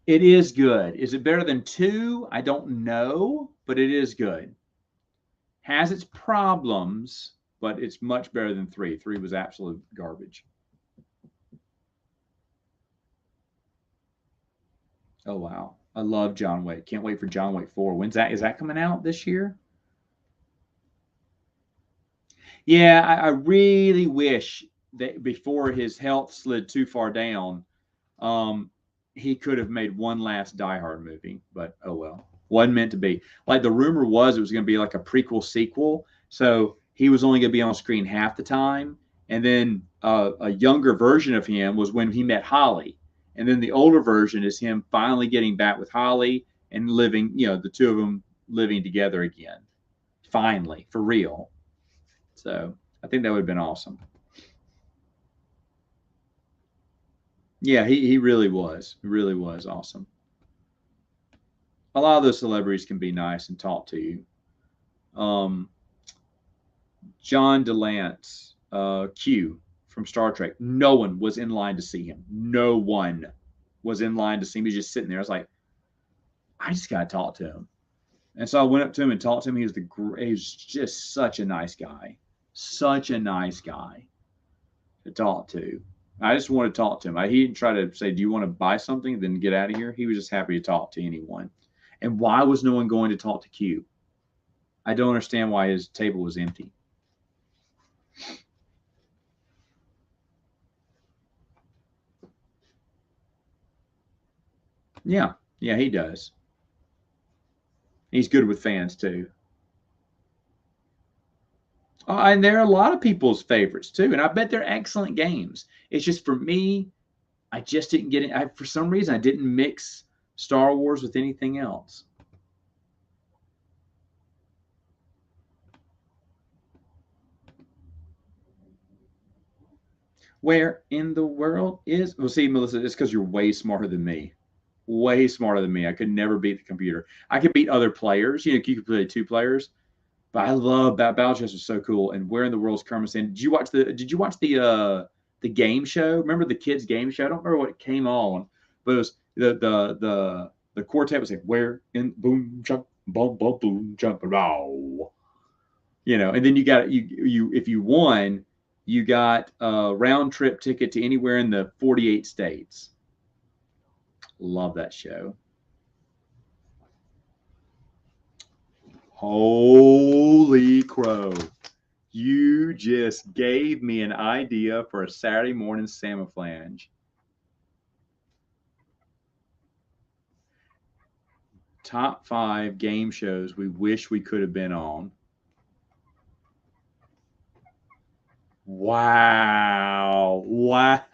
It is good. Is it better than 2? I don't know, but it is good. Has its problems, but it's much better than 3. 3 was absolute garbage. Oh wow. I love John Wick. Can't wait for John Wick 4. When's that? Is that coming out this year? Yeah, I really wish that before his health slid too far down, um, he could have made one last Die Hard movie, but oh well. Wasn't meant to be. Like the rumor was it was going to be like a prequel sequel. So he was only going to be on screen half the time. And then a younger version of him was when he met Holly. And then the older version is him finally getting back with Holly and living, the two of them living together again. Finally, for real. So I think that would have been awesome. Yeah, he really was awesome. A lot of those celebrities can be nice and talk to you. Um, John DeLance, Q from Star Trek. No one was in line to see him. No one was in line to see him. He was just sitting there. I was like, I just got to talk to him. And so I went up to him and talked to him. He was just such a nice guy. Such a nice guy to talk to. I just wanted to talk to him. He didn't try to say, "Do you want to buy something?" Then get out of here. He was just happy to talk to anyone. And why was no one going to talk to Q? I don't understand why his table was empty. Yeah, yeah, he does. He's good with fans too. And they're a lot of people's favorites too. And I bet they're excellent games. It's just for me, I just didn't get it. For some reason, I didn't mix Star Wars with anything else. Where in the world is? Well, see, Melissa, it's because you're way smarter than me. Way smarter than me. I could never beat the computer. I could beat other players. You could play 2 players. But I love that Battle Chess was so cool. And where in the world's Kermit Sand? Did you watch the game show? Remember the kids game show? I don't remember what it came on, but it was the quartet was like where in boom jump boom boom boom jump row. And then you got you if you won, you got a round trip ticket to anywhere in the 48 states. Love that show. Holy crow. You just gave me an idea for a Saturday morning Samaflange. Top 5 game shows we wish we could have been on. Wow. Wow.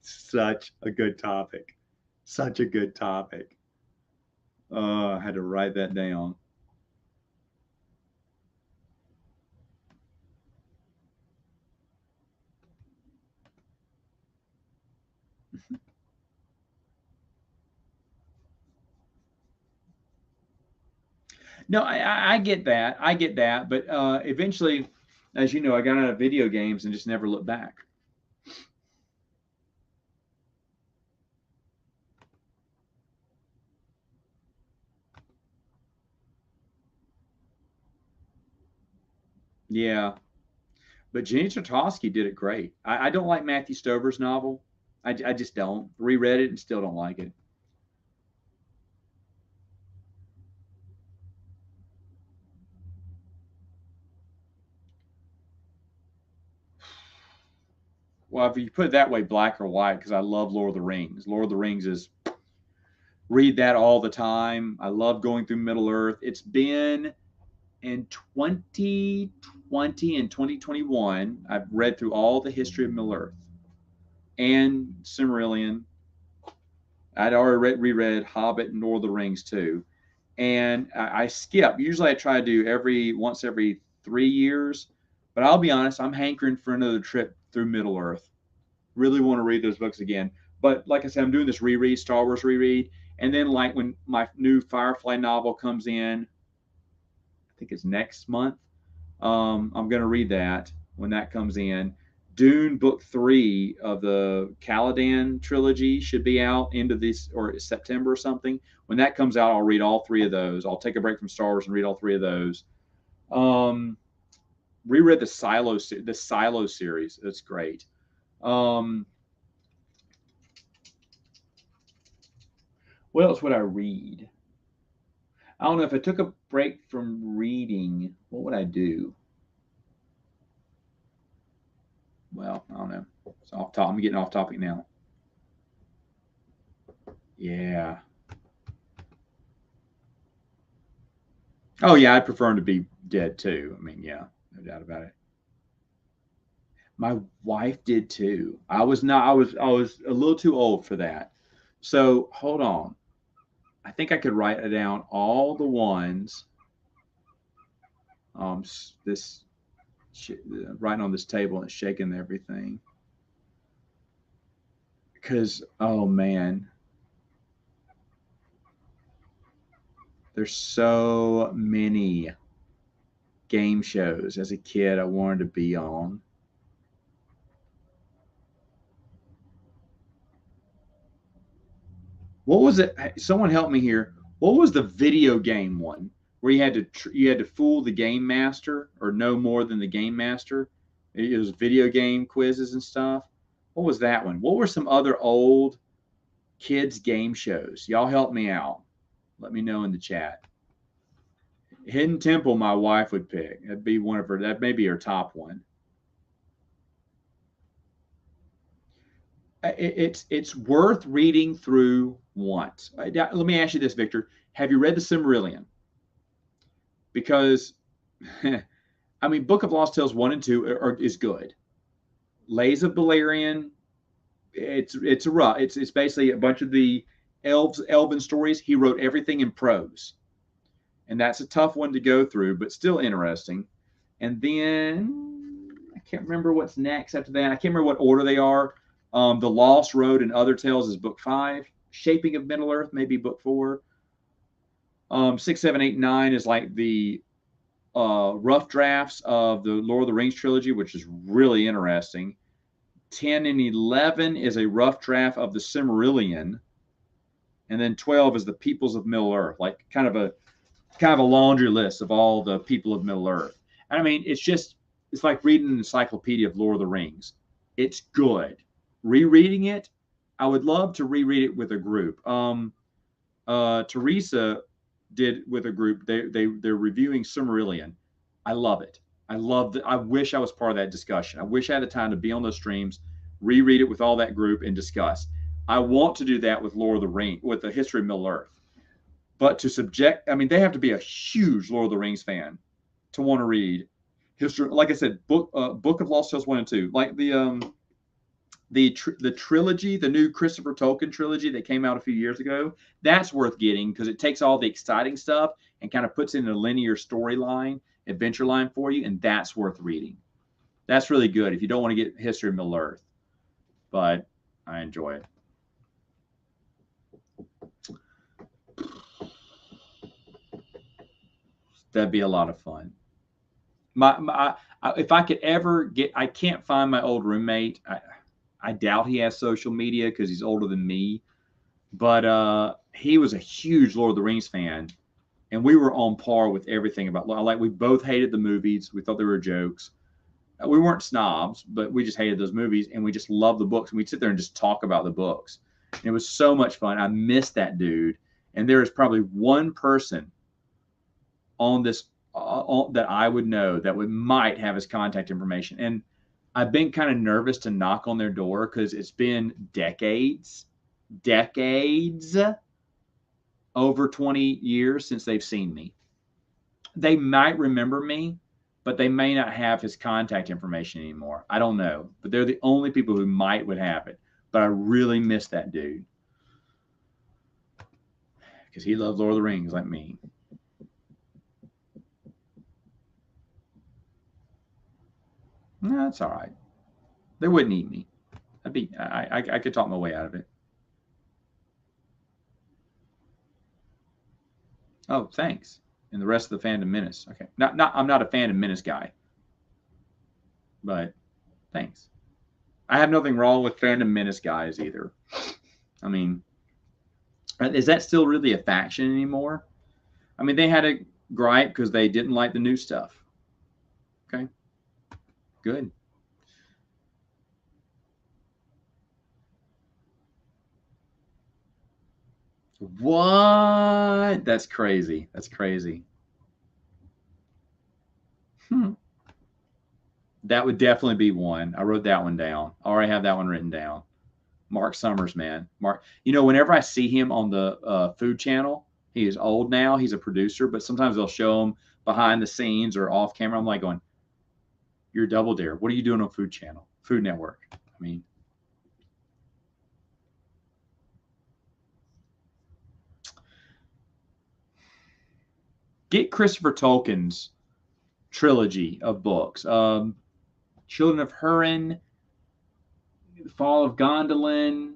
Such a good topic. Such a good topic. I had to write that down. No, I get that. I get that. But eventually, as you know, I got out of video games and just never looked back. Yeah. But Jenny Tartakovsky did it great. I don't like Matthew Stover's novel. I just don't. Reread it and still don't like it. Well, if you put it that way, black or white, because I love Lord of the Rings. Lord of the Rings is read that all the time. I love going through Middle Earth. It's been in 2020 and 2021. I've read through all the history of Middle Earth and Silmarillion. I'd already reread Hobbit and Lord of the Rings too. And I skip. Usually I try to do once every 3 years. But I'll be honest, I'm hankering for another trip through Middle Earth. Really want to read those books again. But like I said, I'm doing this reread, Star Wars reread. And then like when my new Firefly novel comes in, I think it's next month. I'm going to read that when that comes in. Dune book 3 of the Caladan trilogy should be out into this or September or something. When that comes out, I'll read all three of those. I'll take a break from Star Wars and read all three of those. Um, Reread the Silo series. That's great. Um, what else would I read? I don't know if I took a break from reading, what would I do? Well, I don't know. It's off top. I'm getting off topic now. Yeah. Oh yeah, I'd prefer him to be dead too. I mean, yeah, no doubt about it. My wife did too. I was not. I was a little too old for that. So hold on. I think I could write down all the ones. This writing on this table and shaking everything. Because oh man, there's so many game shows as a kid I wanted to be on. What was it? Someone help me here. What was the video game one where you had to fool the game master or know more than the game master? It was video game quizzes and stuff. What was that one? What were some other old kids game shows? Y'all help me out. Let me know in the chat. Hidden Temple, my wife would pick. That'd be one of her. That may be her top one. It's worth reading through once. Let me ask you this, Victor. Have you read the Silmarillion? Because I mean, Book of Lost Tales 1 and 2 is good. Lays of Beleriand, it's a rough. It's basically a bunch of the elven stories. He wrote everything in prose, and that's a tough one to go through, but still interesting. And then I can't remember what's next after that. I can't remember what order they are. The Lost Road and Other Tales is book 5. Shaping of Middle Earth maybe book 4. 6, 7, 8, 9 is like the rough drafts of the Lord of the Rings trilogy, which is really interesting. 10 and 11 is a rough draft of the Silmarillion, and then 12 is the Peoples of Middle Earth, like kind of a laundry list of all the people of Middle Earth. And I mean, it's like reading an encyclopedia of Lord of the Rings. It's good. Rereading it, I would love to reread it with a group. Teresa did with a group. They're reviewing Silmarillion. I love it. I wish I was part of that discussion. I wish I had the time to be on those streams, reread it with all that group, and discuss. I want to do that with Lord of the Rings, with the history of Middle Earth. But I mean, they have to be a huge Lord of the Rings fan to want to read history. Like I said, Book of Lost Tales 1 and 2, like the trilogy, the new Christopher Tolkien trilogy that came out a few years ago. That's worth getting because it takes all the exciting stuff and kind of puts it in a linear storyline, adventure line for you, and that's worth reading. That's really good if you don't want to get history of Middle Earth, but I enjoy it. That'd be a lot of fun. If I could ever get, I can't find my old roommate. I doubt he has social media because he's older than me. But he was a huge Lord of the Rings fan, and we were on par with everything about, like, we both hated the movies. We thought they were jokes. We weren't snobs, but we just hated those movies, and we just loved the books. And we'd sit there and just talk about the books. And it was so much fun. I miss that dude. And there is probably one person on this that I would know that might have his contact information. And I've been kind of nervous to knock on their door because it's been decades, over 20 years since they've seen me. They might remember me, but they may not have his contact information anymore. I don't know. But they're the only people who would have it. But I really miss that dude because he loved Lord of the Rings like me. No, that's all right. They wouldn't eat me. I could talk my way out of it. Oh, thanks. And the rest of the fandom menace. Okay. I'm not a fandom menace guy. But thanks. I have nothing wrong with fandom menace guys either. I mean, is that still really a faction anymore? I mean, they had a gripe because they didn't like the new stuff. Okay. Good. What? That's crazy. That's crazy. That would definitely be one. I wrote that one down. I already have that one written down. Mark Summers, man. Mark, whenever I see him on the Food Channel, he is old now. He's a producer, but sometimes they'll show him behind the scenes or off camera. I'm like going, you're Double Dare. What are you doing on Food Channel, Food Network? I mean, get Christopher Tolkien's trilogy of books. Children of Hurin, The Fall of Gondolin.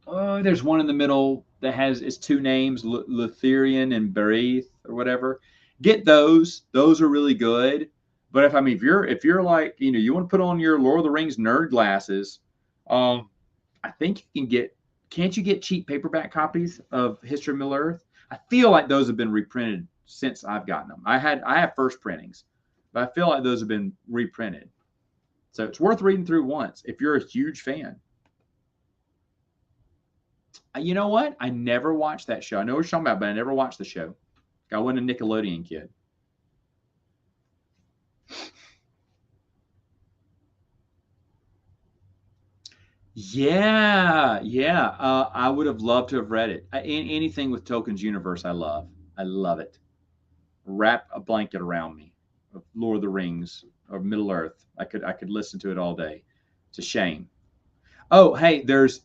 There's one in the middle that has its two names, Lutherian and Berith or whatever. Get those. Those are really good. But if you're like, you want to put on your Lord of the Rings nerd glasses, I think you can get. Can't you get cheap paperback copies of History of Middle-earth? I feel like those have been reprinted since I've gotten them. I have first printings, but I feel like those have been reprinted. So it's worth reading through once if you're a huge fan. You know what? I never watched that show. I know what you're talking about, but I never watched the show. I wasn't a Nickelodeon kid. Yeah. I would have loved to have read it. Anything with Tolkien's universe, I love. I love it. Wrap a blanket around me of Lord of the Rings or Middle Earth. I could listen to it all day. It's a shame. Oh, hey, there's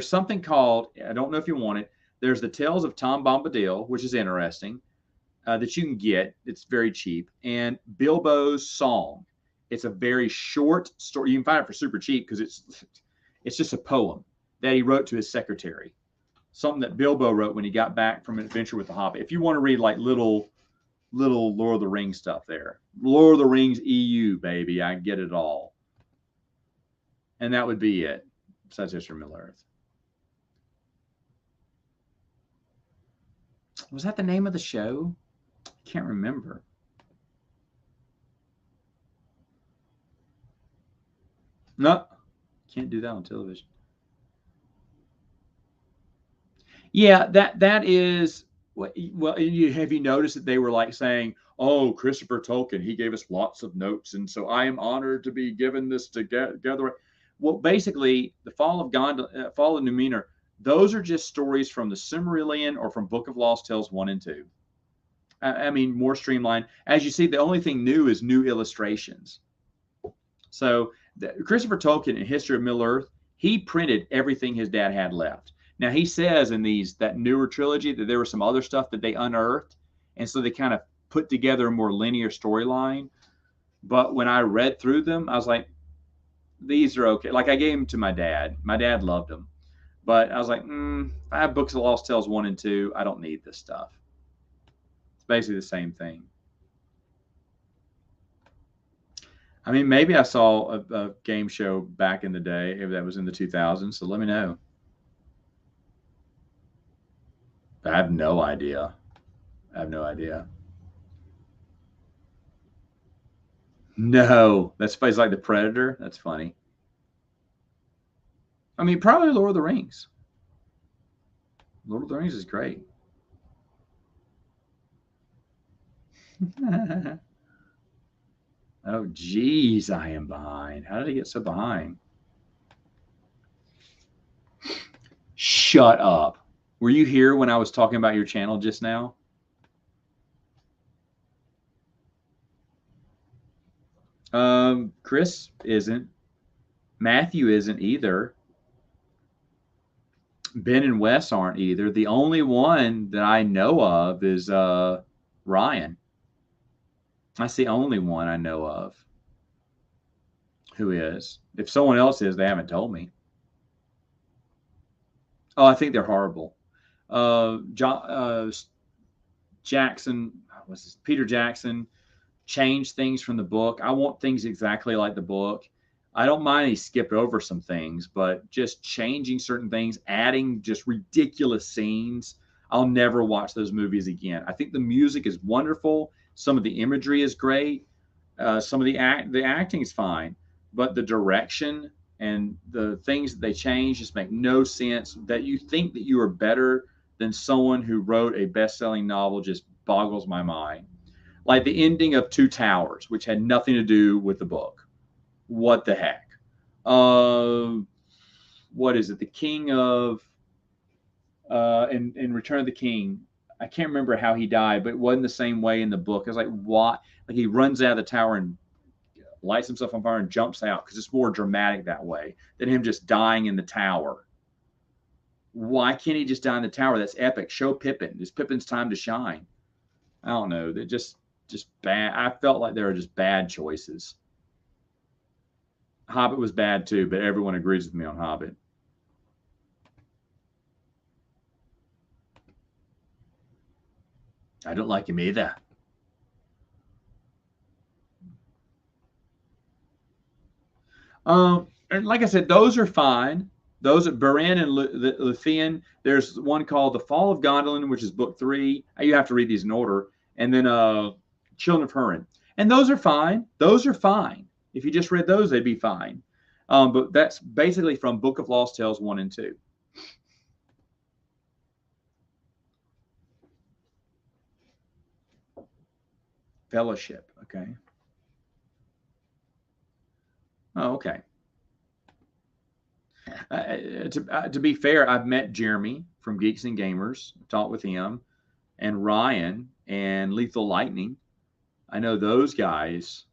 something called, I don't know if you want it. There's the Tales of Tom Bombadil, which is interesting, that you can get. It's very cheap. And Bilbo's Song. It's a very short story. You can find it for super cheap because it's just a poem that he wrote to his secretary. Something that Bilbo wrote when he got back from an adventure with the Hobbit. If you want to read like little Lord of the Rings stuff there. Lord of the Rings EU, baby. I get it all. And that would be it. Besides History of Middle-earth. Was that the name of the show? I can't remember. No, can't do that on television. Yeah, that is. Well, have you noticed that they were like saying, "Oh, Christopher Tolkien, he gave us lots of notes, and so I am honored to be given this together." Well, basically, the Fall of Numenor, those are just stories from the Silmarillion or from Book of Lost Tales 1 and 2. I mean, more streamlined. As you see, the only thing new is new illustrations. So Christopher Tolkien in History of Middle-earth, he printed everything his dad had left. Now he says in that newer trilogy that there was some other stuff that they unearthed, and so they kind of put together a more linear storyline. But when I read through them, I was like, these are okay. Like I gave them to my dad. My dad loved them, but I was like, I have Books of Lost Tales 1 and 2. I don't need this stuff. It's basically the same thing. I mean, maybe I saw a game show back in the day, if that was in the 2000s. So let me know. I have no idea. I have no idea. No, that's plays like the Predator. That's funny. I mean, probably Lord of the Rings. Lord of the Rings is great. Oh, geez, I am behind. How did I get so behind? Shut up. Were you here when I was talking about your channel just now? Chris isn't. Matthew isn't either. Ben and Wes aren't either. The only one that I know of is Ryan. That's the only one I know of who is. If someone else is, they haven't told me. Oh, I think they're horrible. John Jackson, what's this? Peter Jackson changed things from the book. I want things exactly like the book. I don't mind he skipped over some things, but just changing certain things, adding just ridiculous scenes. I'll never watch those movies again. I think the music is wonderful. Some of the imagery is great. Some of the acting is fine, but the direction and the things that they change just make no sense. That you think that you are better than someone who wrote a best-selling novel just boggles my mind. Like the ending of Two Towers, which had nothing to do with the book. What the heck? Uh, what is it? The King of in Return of the King. I can't remember how he died, but it wasn't the same way in the book. I was like, what? Like he runs out of the tower and lights himself on fire and jumps out because it's more dramatic that way than him just dying in the tower. Why can't he just die in the tower? That's epic. Show Pippin. It's Pippin's time to shine. I don't know. They're just bad. I felt like they were just bad choices. Hobbit was bad too, but everyone agrees with me on Hobbit. I don't like him either. And like I said, those are fine. Those at Baran and Luthien. There's one called The Fall of Gondolin, which is book 3. You have to read these in order. And then Children of Hurin. And those are fine. Those are fine. If you just read those, they'd be fine. But that's basically from Book of Lost Tales 1 and 2. Fellowship. Okay. Oh, okay. To be fair, I've met Jeremy from Geeks and Gamers, talked with him, and Ryan and Lethal Lightning. I know those guys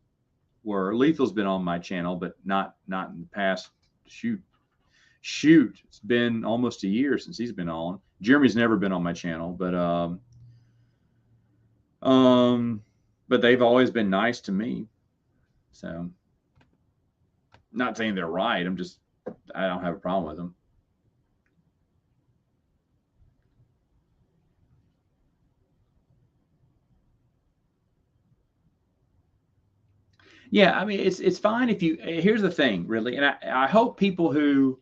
were Lethal's been on my channel, but not in the past. Shoot, it's been almost a year since he's been on. Jeremy's never been on my channel, but they've always been nice to me. So, not saying they're right. I don't have a problem with them. Yeah, I mean it's fine if you. Here's the thing, really, and I hope people who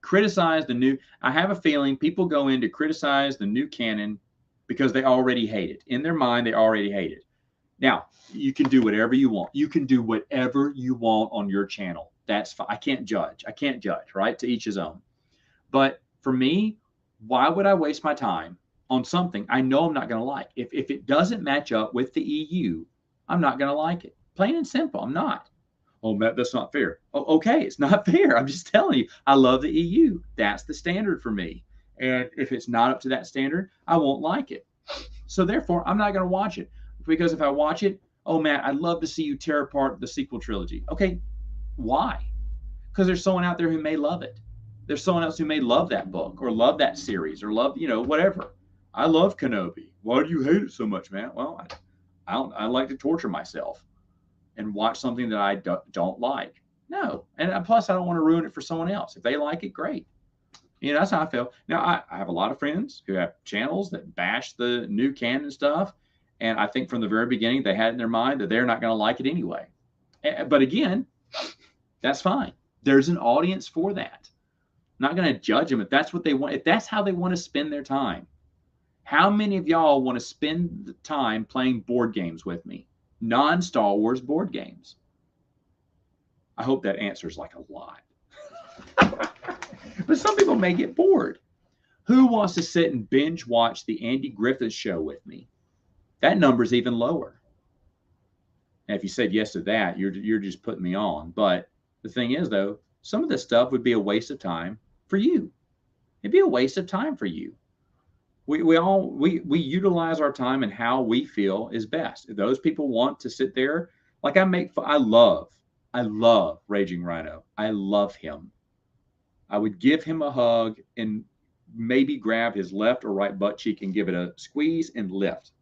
criticize the new. I have a feeling people go in to criticize the new canon because they already hate it. In their mind, they already hate it. Now, you can do whatever you want. You can do whatever you want on your channel. That's fine. I can't judge. Right? To each his own. But for me, why would I waste my time on something I know I'm not going to like? If it doesn't match up with the EU, I'm not going to like it. Plain and simple. I'm not. Oh, Matt, that's not fair. Oh, okay, it's not fair. I'm just telling you, I love the EU. That's the standard for me. And if it's not up to that standard, I won't like it. So therefore, I'm not going to watch it. Because if I watch it, oh, Matt, I'd love to see you tear apart the sequel trilogy. Okay, why? Because there's someone out there who may love it. There's someone else who may love that book or love that series or love, whatever. I love Kenobi. Why do you hate it so much, man? Well, I like to torture myself and watch something that I don't like. No. And plus, I don't want to ruin it for someone else. If they like it, great. That's how I feel. Now, I have a lot of friends who have channels that bash the new canon stuff. And I think from the very beginning, they had in their mind that they're not going to like it anyway. But again, that's fine. There's an audience for that. I'm not going to judge them if that's what they want. If that's how they want to spend their time. How many of y'all want to spend the time playing board games with me? Non-Star Wars board games. I hope that answers like a lot. But some people may get bored. Who wants to sit and binge watch the Andy Griffith Show with me? That number's even lower. And if you said yes to that, you're just putting me on. But the thing is, though, some of this stuff would be a waste of time for you. It'd be a waste of time for you. We utilize our time and how we feel is best. If those people want to sit there, like I love Raging Rhino. I love him. I would give him a hug and maybe grab his left or right butt cheek and give it a squeeze and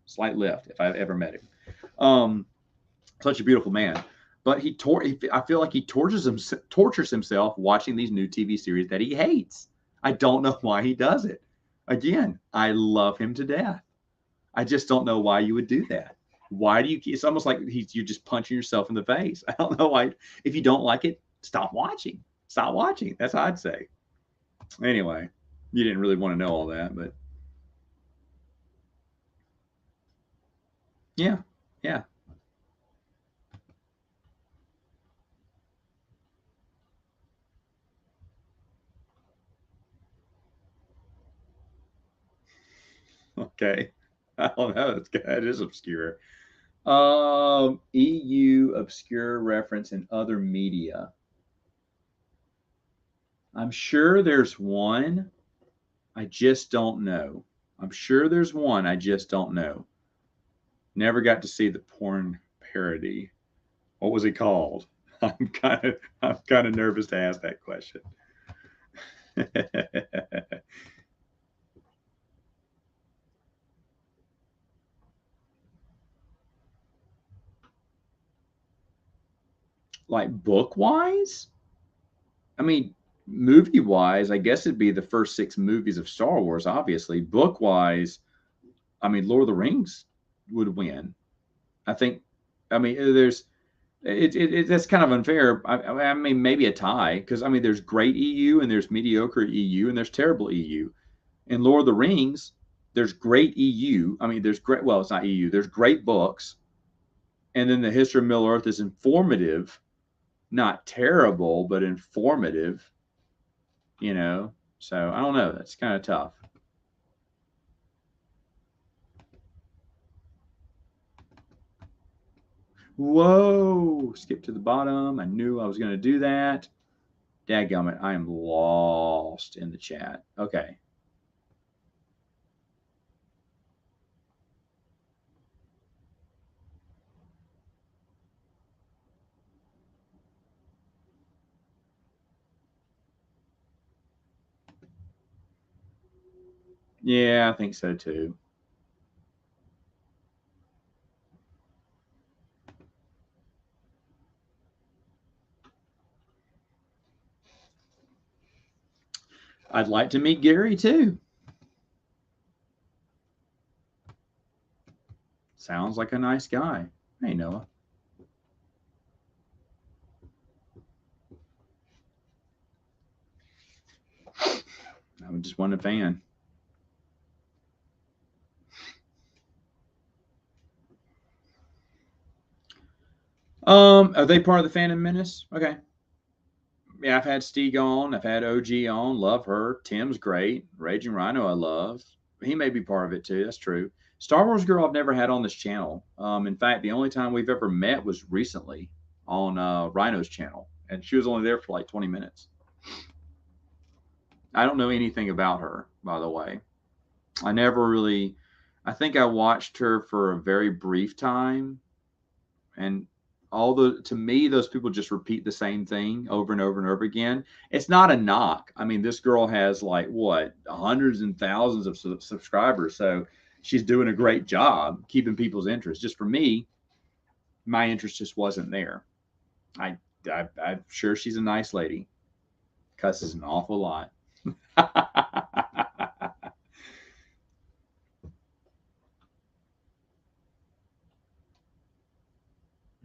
slight lift if I've ever met him. Such a beautiful man. But I feel like he tortures himself watching these new TV series that he hates. I don't know why he does it. Again, I love him to death. I just don't know why you would do that. Why do you? It's almost like you're just punching yourself in the face. I don't know why. If you don't like it, stop watching. Stop watching. That's what I'd say. Anyway, you didn't really want to know all that, but yeah, yeah. Okay. I don't know. That is obscure. EU obscure reference in other media. I'm sure there's one. I just don't know. I'm sure there's one. I just don't know. Never got to see the porn parody. What was it called? I'm kind of nervous to ask that question. Like book wise? I mean, movie wise, I guess it'd be the first six movies of Star Wars, obviously. Book wise, I mean, Lord of the Rings would win. I think, I mean, that's kind of unfair. I mean, maybe a tie because I mean, there's great EU and there's mediocre EU and there's terrible EU. In Lord of the Rings, there's great EU. I mean, there's great. Well, it's not EU. There's great books, and then the history of Middle Earth is informative, not terrible, but informative. You know, so I don't know. That's kind of tough. Whoa! Skip to the bottom. I knew I was going to do that. Dadgummit, I am lost in the chat. Okay. Yeah, I think so too. I'd like to meet Gary too. Sounds like a nice guy. Hey, Noah. I'm just one fan. Are they part of the Phantom Menace? Okay. Yeah, I've had Stieg on. I've had OG on. Love her. Tim's great. Raging Rhino, I love. He may be part of it too. That's true. Star Wars Girl, I've never had on this channel. In fact, the only time we've ever met was recently on Rhino's channel, and she was only there for like 20 minutes. I don't know anything about her, by the way. I never really. I think I watched her for a very brief time, and to me those people just repeat the same thing over and over and over again. It's not a knock. I mean, this girl has like what hundreds and thousands of subscribers, so she's doing a great job keeping people's interest. Just for me, my interest just wasn't there. I'm sure she's a nice lady. Cusses an awful lot.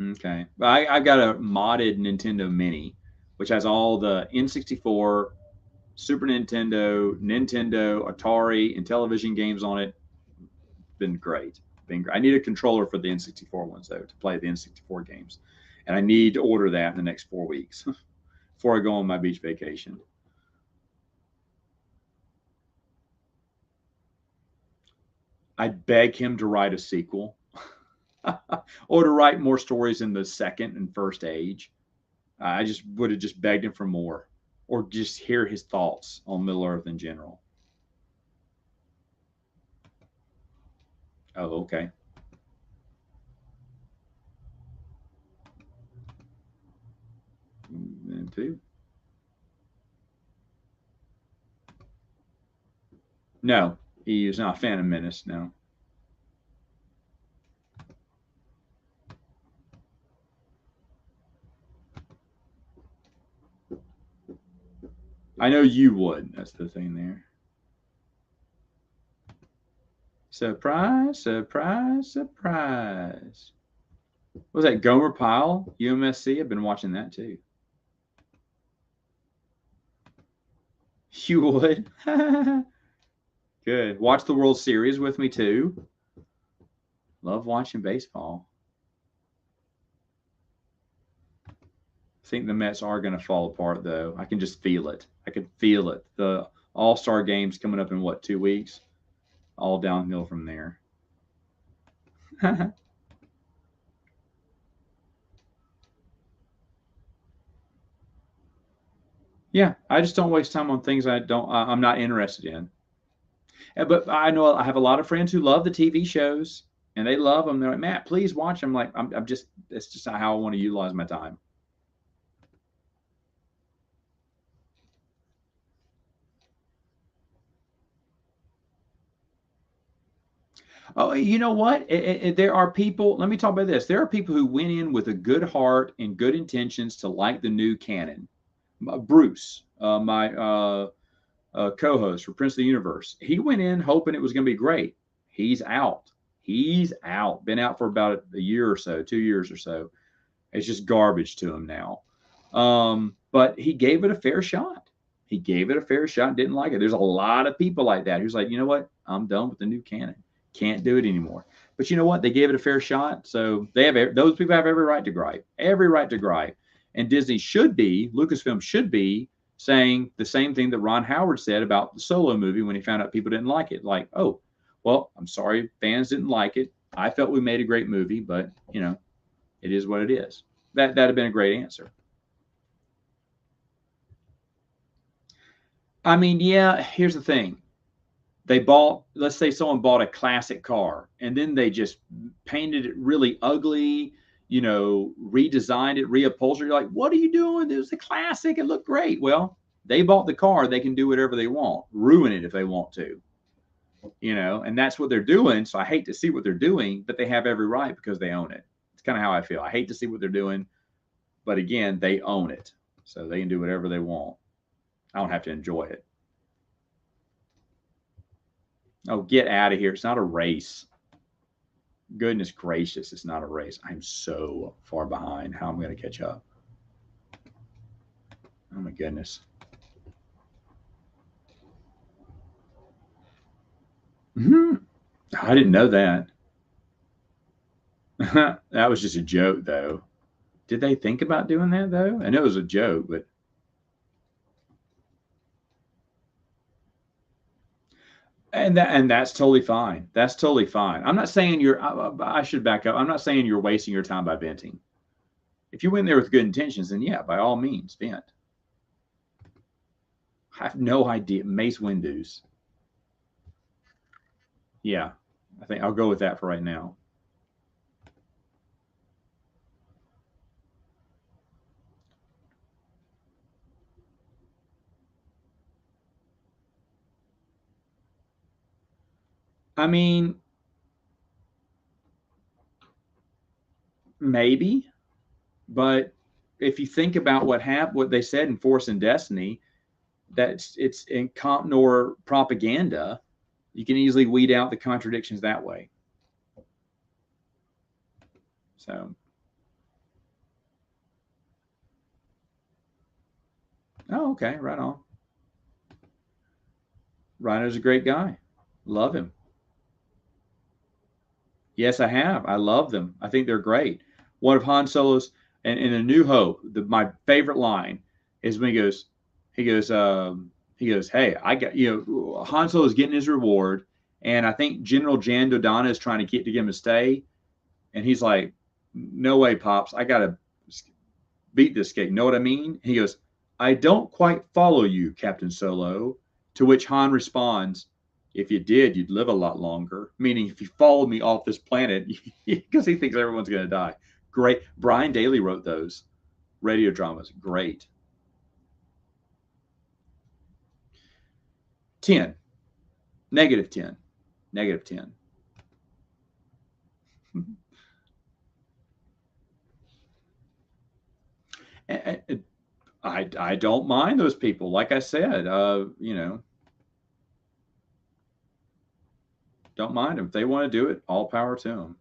Okay. I've got a modded Nintendo Mini, which has all the N64, Super Nintendo, Nintendo, Atari, and television games on it. Been great. I need a controller for the N64 ones, though, to play the N64 games. And I need to order that in the next 4 weeks before I go on my beach vacation. I'd beg him to write a sequel or to write more stories in the second and first age. I just would have just begged him for more or just hear his thoughts on Middle Earth in general. Oh, okay. And two. No, he is not a fan of Menace. No. I know you would. That's the thing there. Surprise, surprise, surprise. What was that Gomer Pyle, UMSC? I've been watching that too. You would? Good. Watch the World Series with me too. Love watching baseball. I think the Mets are going to fall apart, though. I can just feel it. I can feel it. The All-Star game's coming up in what, 2 weeks? All downhill from there. Yeah, I just don't waste time on things I'm not interested in. But I know I have a lot of friends who love the TV shows and they love them. They're like, Matt, please watch them. Like, I'm just, it's just not how I want to utilize my time. Oh, you know what? There are people, let me talk about this. There are people who went in with a good heart and good intentions to like the new canon. Bruce, my co-host for Prince of the Universe, he went in hoping it was going to be great. He's out. He's out. Been out for about a year or so, 2 years or so. It's just garbage to him now. But he gave it a fair shot. He gave it a fair shot. Didn't like it. There's a lot of people like that who's like, you know what? I'm done with the new canon. Can't do it anymore. But you know what? They gave it a fair shot. So they have those people have every right to gripe. Every right to gripe. And Disney should be, Lucasfilm should be saying the same thing that Ron Howard said about the Solo movie when he found out people didn't like it. Like, oh, well, I'm sorry fans didn't like it. I felt we made a great movie, but you know, it is what it is. That'd have been a great answer. I mean, yeah, here's the thing. Let's say someone bought a classic car and then they just painted it really ugly, redesigned it, reupholstered. You're like, what are you doing? It was a classic. It looked great. Well, they bought the car. They can do whatever they want, ruin it if they want to, and that's what they're doing. So I hate to see what they're doing, but they have every right because they own it. It's kind of how I feel. I hate to see what they're doing, but again, they own it. So they can do whatever they want. I don't have to enjoy it. Oh, get out of here. It's not a race. Goodness gracious, it's not a race. I'm so far behind. How am I going to catch up? Oh, my goodness. Mm-hmm. I didn't know that. That was just a joke, though. Did they think about doing that, though? I know it was a joke, but. And that's totally fine. That's totally fine. I'm not saying I should back up. I'm not saying you're wasting your time by venting. If you went there with good intentions, then yeah, by all means, vent. I have no idea. Mace Windu's. Yeah, I think I'll go with that for right now. I mean, maybe, but if you think about what they said in Force and Destiny, that it's in comp nor propaganda, you can easily weed out the contradictions that way. So Oh, okay, right on. Rhino's a great guy. Love him. Yes, I have. I love them. I think they're great. One of Han Solo's and in A New Hope, my favorite line is when he goes, he goes, "Hey, I got Han Solo's getting his reward, and I think General Jan Dodonna is trying to get him to stay, and he's like, no way, pops, I gotta beat this guy. You know what I mean?" He goes, "I don't quite follow you, Captain Solo." To which Han responds, "If you did, you'd live a lot longer." Meaning, if you followed me off this planet, because he thinks everyone's going to die. Great. Brian Daley wrote those radio dramas. Great. 10. -10. -10. I don't mind those people. Like I said, don't mind them. If they want to do it, all power to them.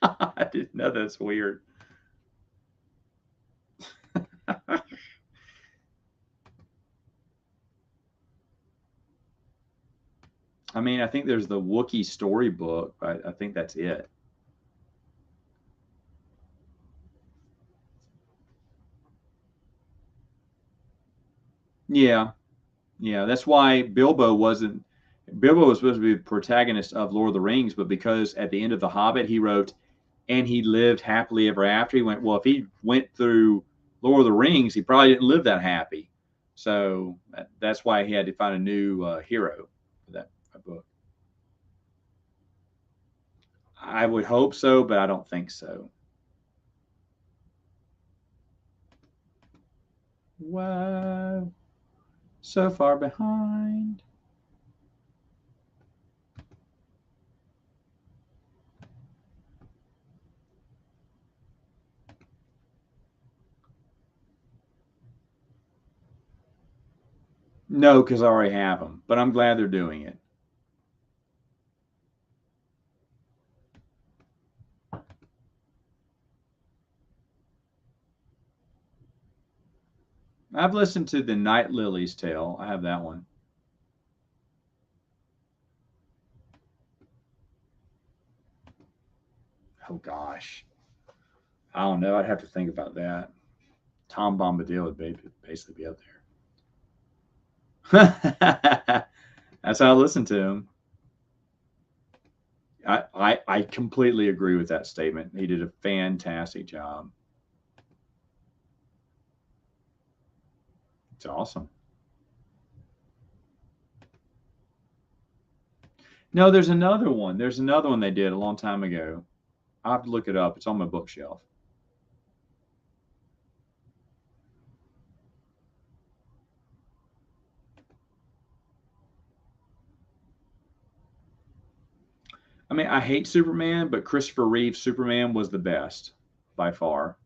I didn't know that's weird. I mean, I think there's the Wookiee storybook. I think that's it. Yeah, yeah. That's why Bilbo wasn't. Bilbo was supposed to be the protagonist of Lord of the Rings, but because at the end of The Hobbit he wrote, "And he lived happily ever after." He went, well, if he went through Lord of the Rings, he probably didn't live that happy. So that's why he had to find a new hero for that book. I would hope so, but I don't think so. Whoa, so far behind. No, because I already have them, but I'm glad they're doing it. I've listened to the Night Lily's Tale. I have that one. Oh gosh, I don't know. I'd have to think about that. Tom Bombadil would basically be up there. That's how I listen to him. I completely agree with that statement. He did a fantastic job. It's awesome. No, there's another one. There's another one they did a long time ago. I'll have to look it up. It's on my bookshelf. I mean, I hate Superman, but Christopher Reeve's Superman was the best by far.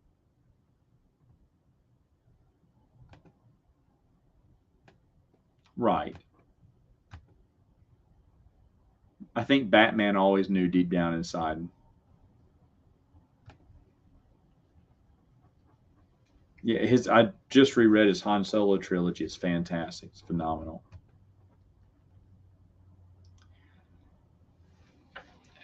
Right. I think Batman always knew deep down inside. Yeah, his I just reread his Han Solo trilogy. It's fantastic. It's phenomenal.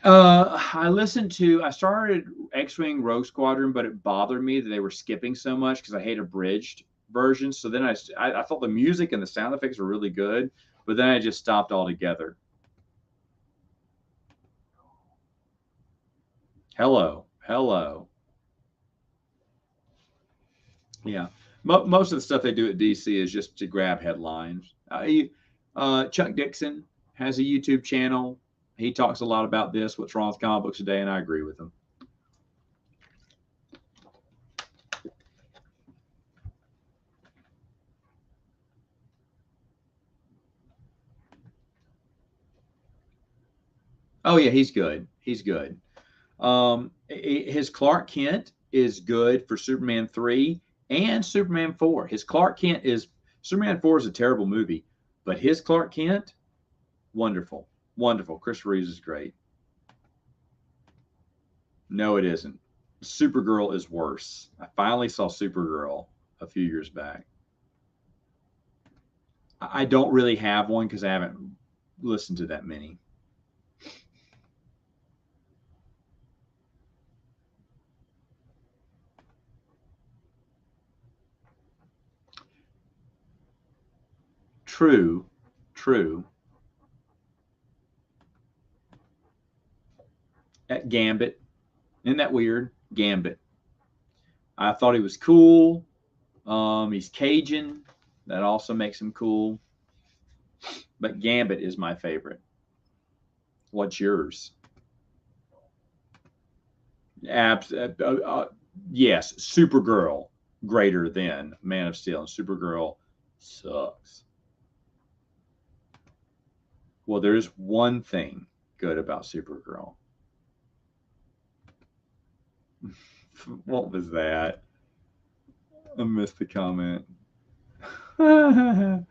I started X-Wing Rogue Squadron, but it bothered me that they were skipping so much because I hate abridged versions. So then I thought the music and the sound effects were really good, but then I just stopped altogether. Hello, hello. Yeah, most of the stuff they do at DC is just to grab headlines. Chuck Dixon has a YouTube channel. He talks a lot about this, what's wrong with comic books today, and I agree with him. Oh yeah, he's good. He's good. His Clark Kent is good for Superman 3 and Superman 4. His Clark Kent is Superman 4 is a terrible movie, but his Clark Kent, wonderful. Wonderful. Christopher Reeves is great. No, it isn't. Supergirl is worse. I finally saw Supergirl a few years back. I don't really have one because I haven't listened to that many. True, true. At Gambit, isn't that weird? Gambit. I thought he was cool. He's Cajun. That also makes him cool. But Gambit is my favorite. What's yours? Yes, Supergirl greater than Man of Steel, and Supergirl sucks. Well, there's one thing good about Supergirl. What was that? I missed the comment. I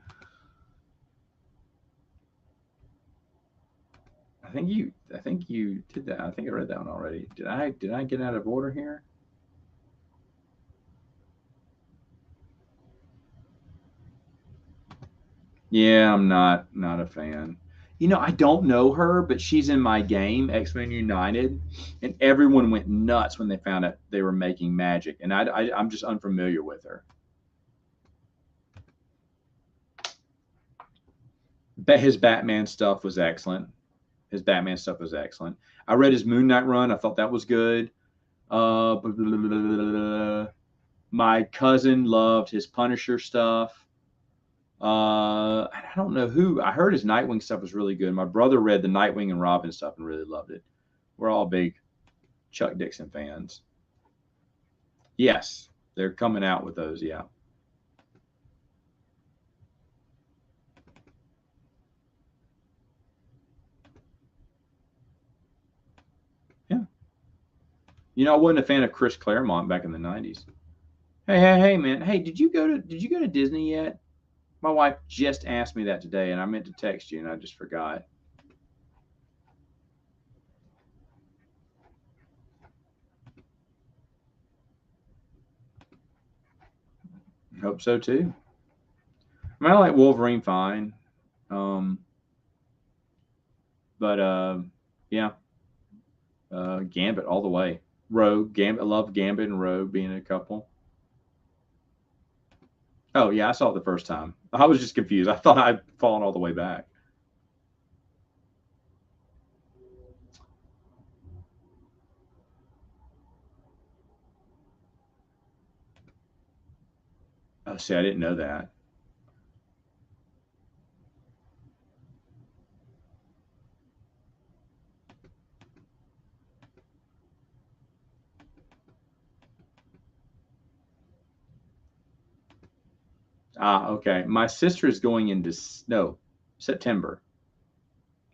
think you did that. I think I read that one already. Did I get out of order here? Yeah, I'm not a fan. You know, I don't know her, but she's in my game, X-Men United, and everyone went nuts when they found out they were making magic, and I'm just unfamiliar with her. But his Batman stuff was excellent. His Batman stuff was excellent. I read his Moon Knight run. I thought that was good. My cousin loved his Punisher stuff. I don't know who. I heard his Nightwing stuff was really good. My brother read the Nightwing and Robin stuff and really loved it. We're all big Chuck Dixon fans. Yes, they're coming out with those. Yeah. Yeah. You know, I wasn't a fan of Chris Claremont back in the 90s. Hey, man. Hey, did you go to Disney yet? My wife just asked me that today, and I meant to text you, and I just forgot. Hope so too. I mean, I like Wolverine fine, um, but yeah, Gambit all the way. Rogue, Gambit. I love Gambit and Rogue being a couple. Oh yeah, I saw it the first time. I was just confused. I thought I'd fallen all the way back. Oh, see, I didn't know that. Ah, okay. My sister is going into no September.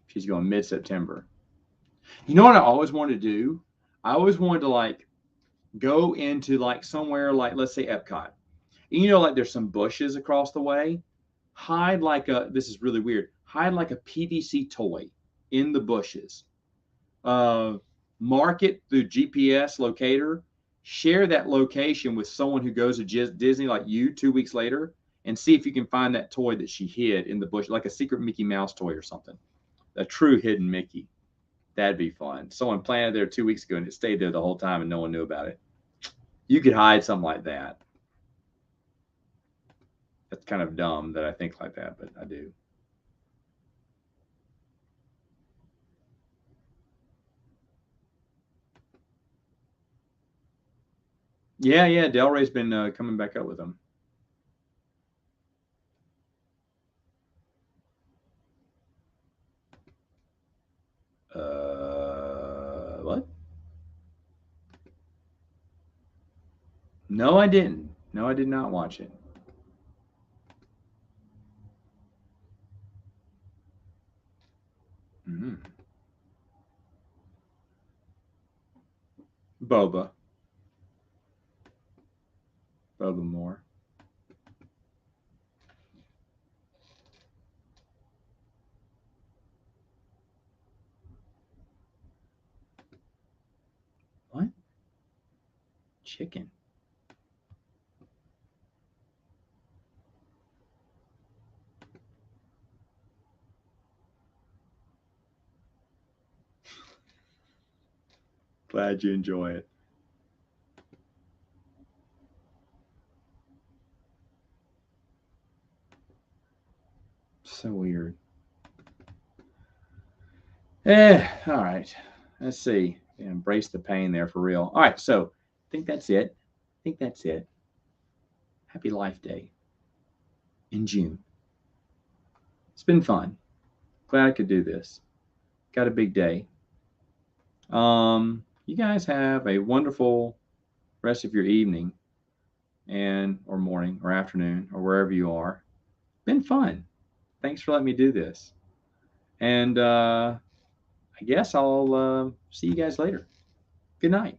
She's going mid-September. You know what I always wanted to do? I always wanted to like go into like somewhere like let's say Epcot. You know, like there's some bushes across the way. Hide like a this is really weird. Hide like a PVC toy in the bushes. Uh, Mark it through GPS locator. Share that location with someone who goes to Disney like you 2 weeks later, and see if you can find that toy that she hid in the bush, like a secret Mickey Mouse toy or something. A true hidden Mickey. That'd be fun. Someone planted there 2 weeks ago and it stayed there the whole time and no one knew about it. You could hide something like that. That's kind of dumb that I think like that, but I do. Yeah. Del Rey's been coming back up with them. What? No, I didn't. No, I did not watch it. Mm-hmm. Boba. Rub them more. What? Chicken. Glad you enjoy it. So weird. All right. Let's see. Embrace the pain there for real. All right. So I think that's it. Happy Life Day in June. It's been fun. Glad I could do this. Got a big day. You guys have a wonderful rest of your evening and or morning or afternoon or wherever you are. Been fun. Thanks for letting me do this. And I guess I'll see you guys later. Good night.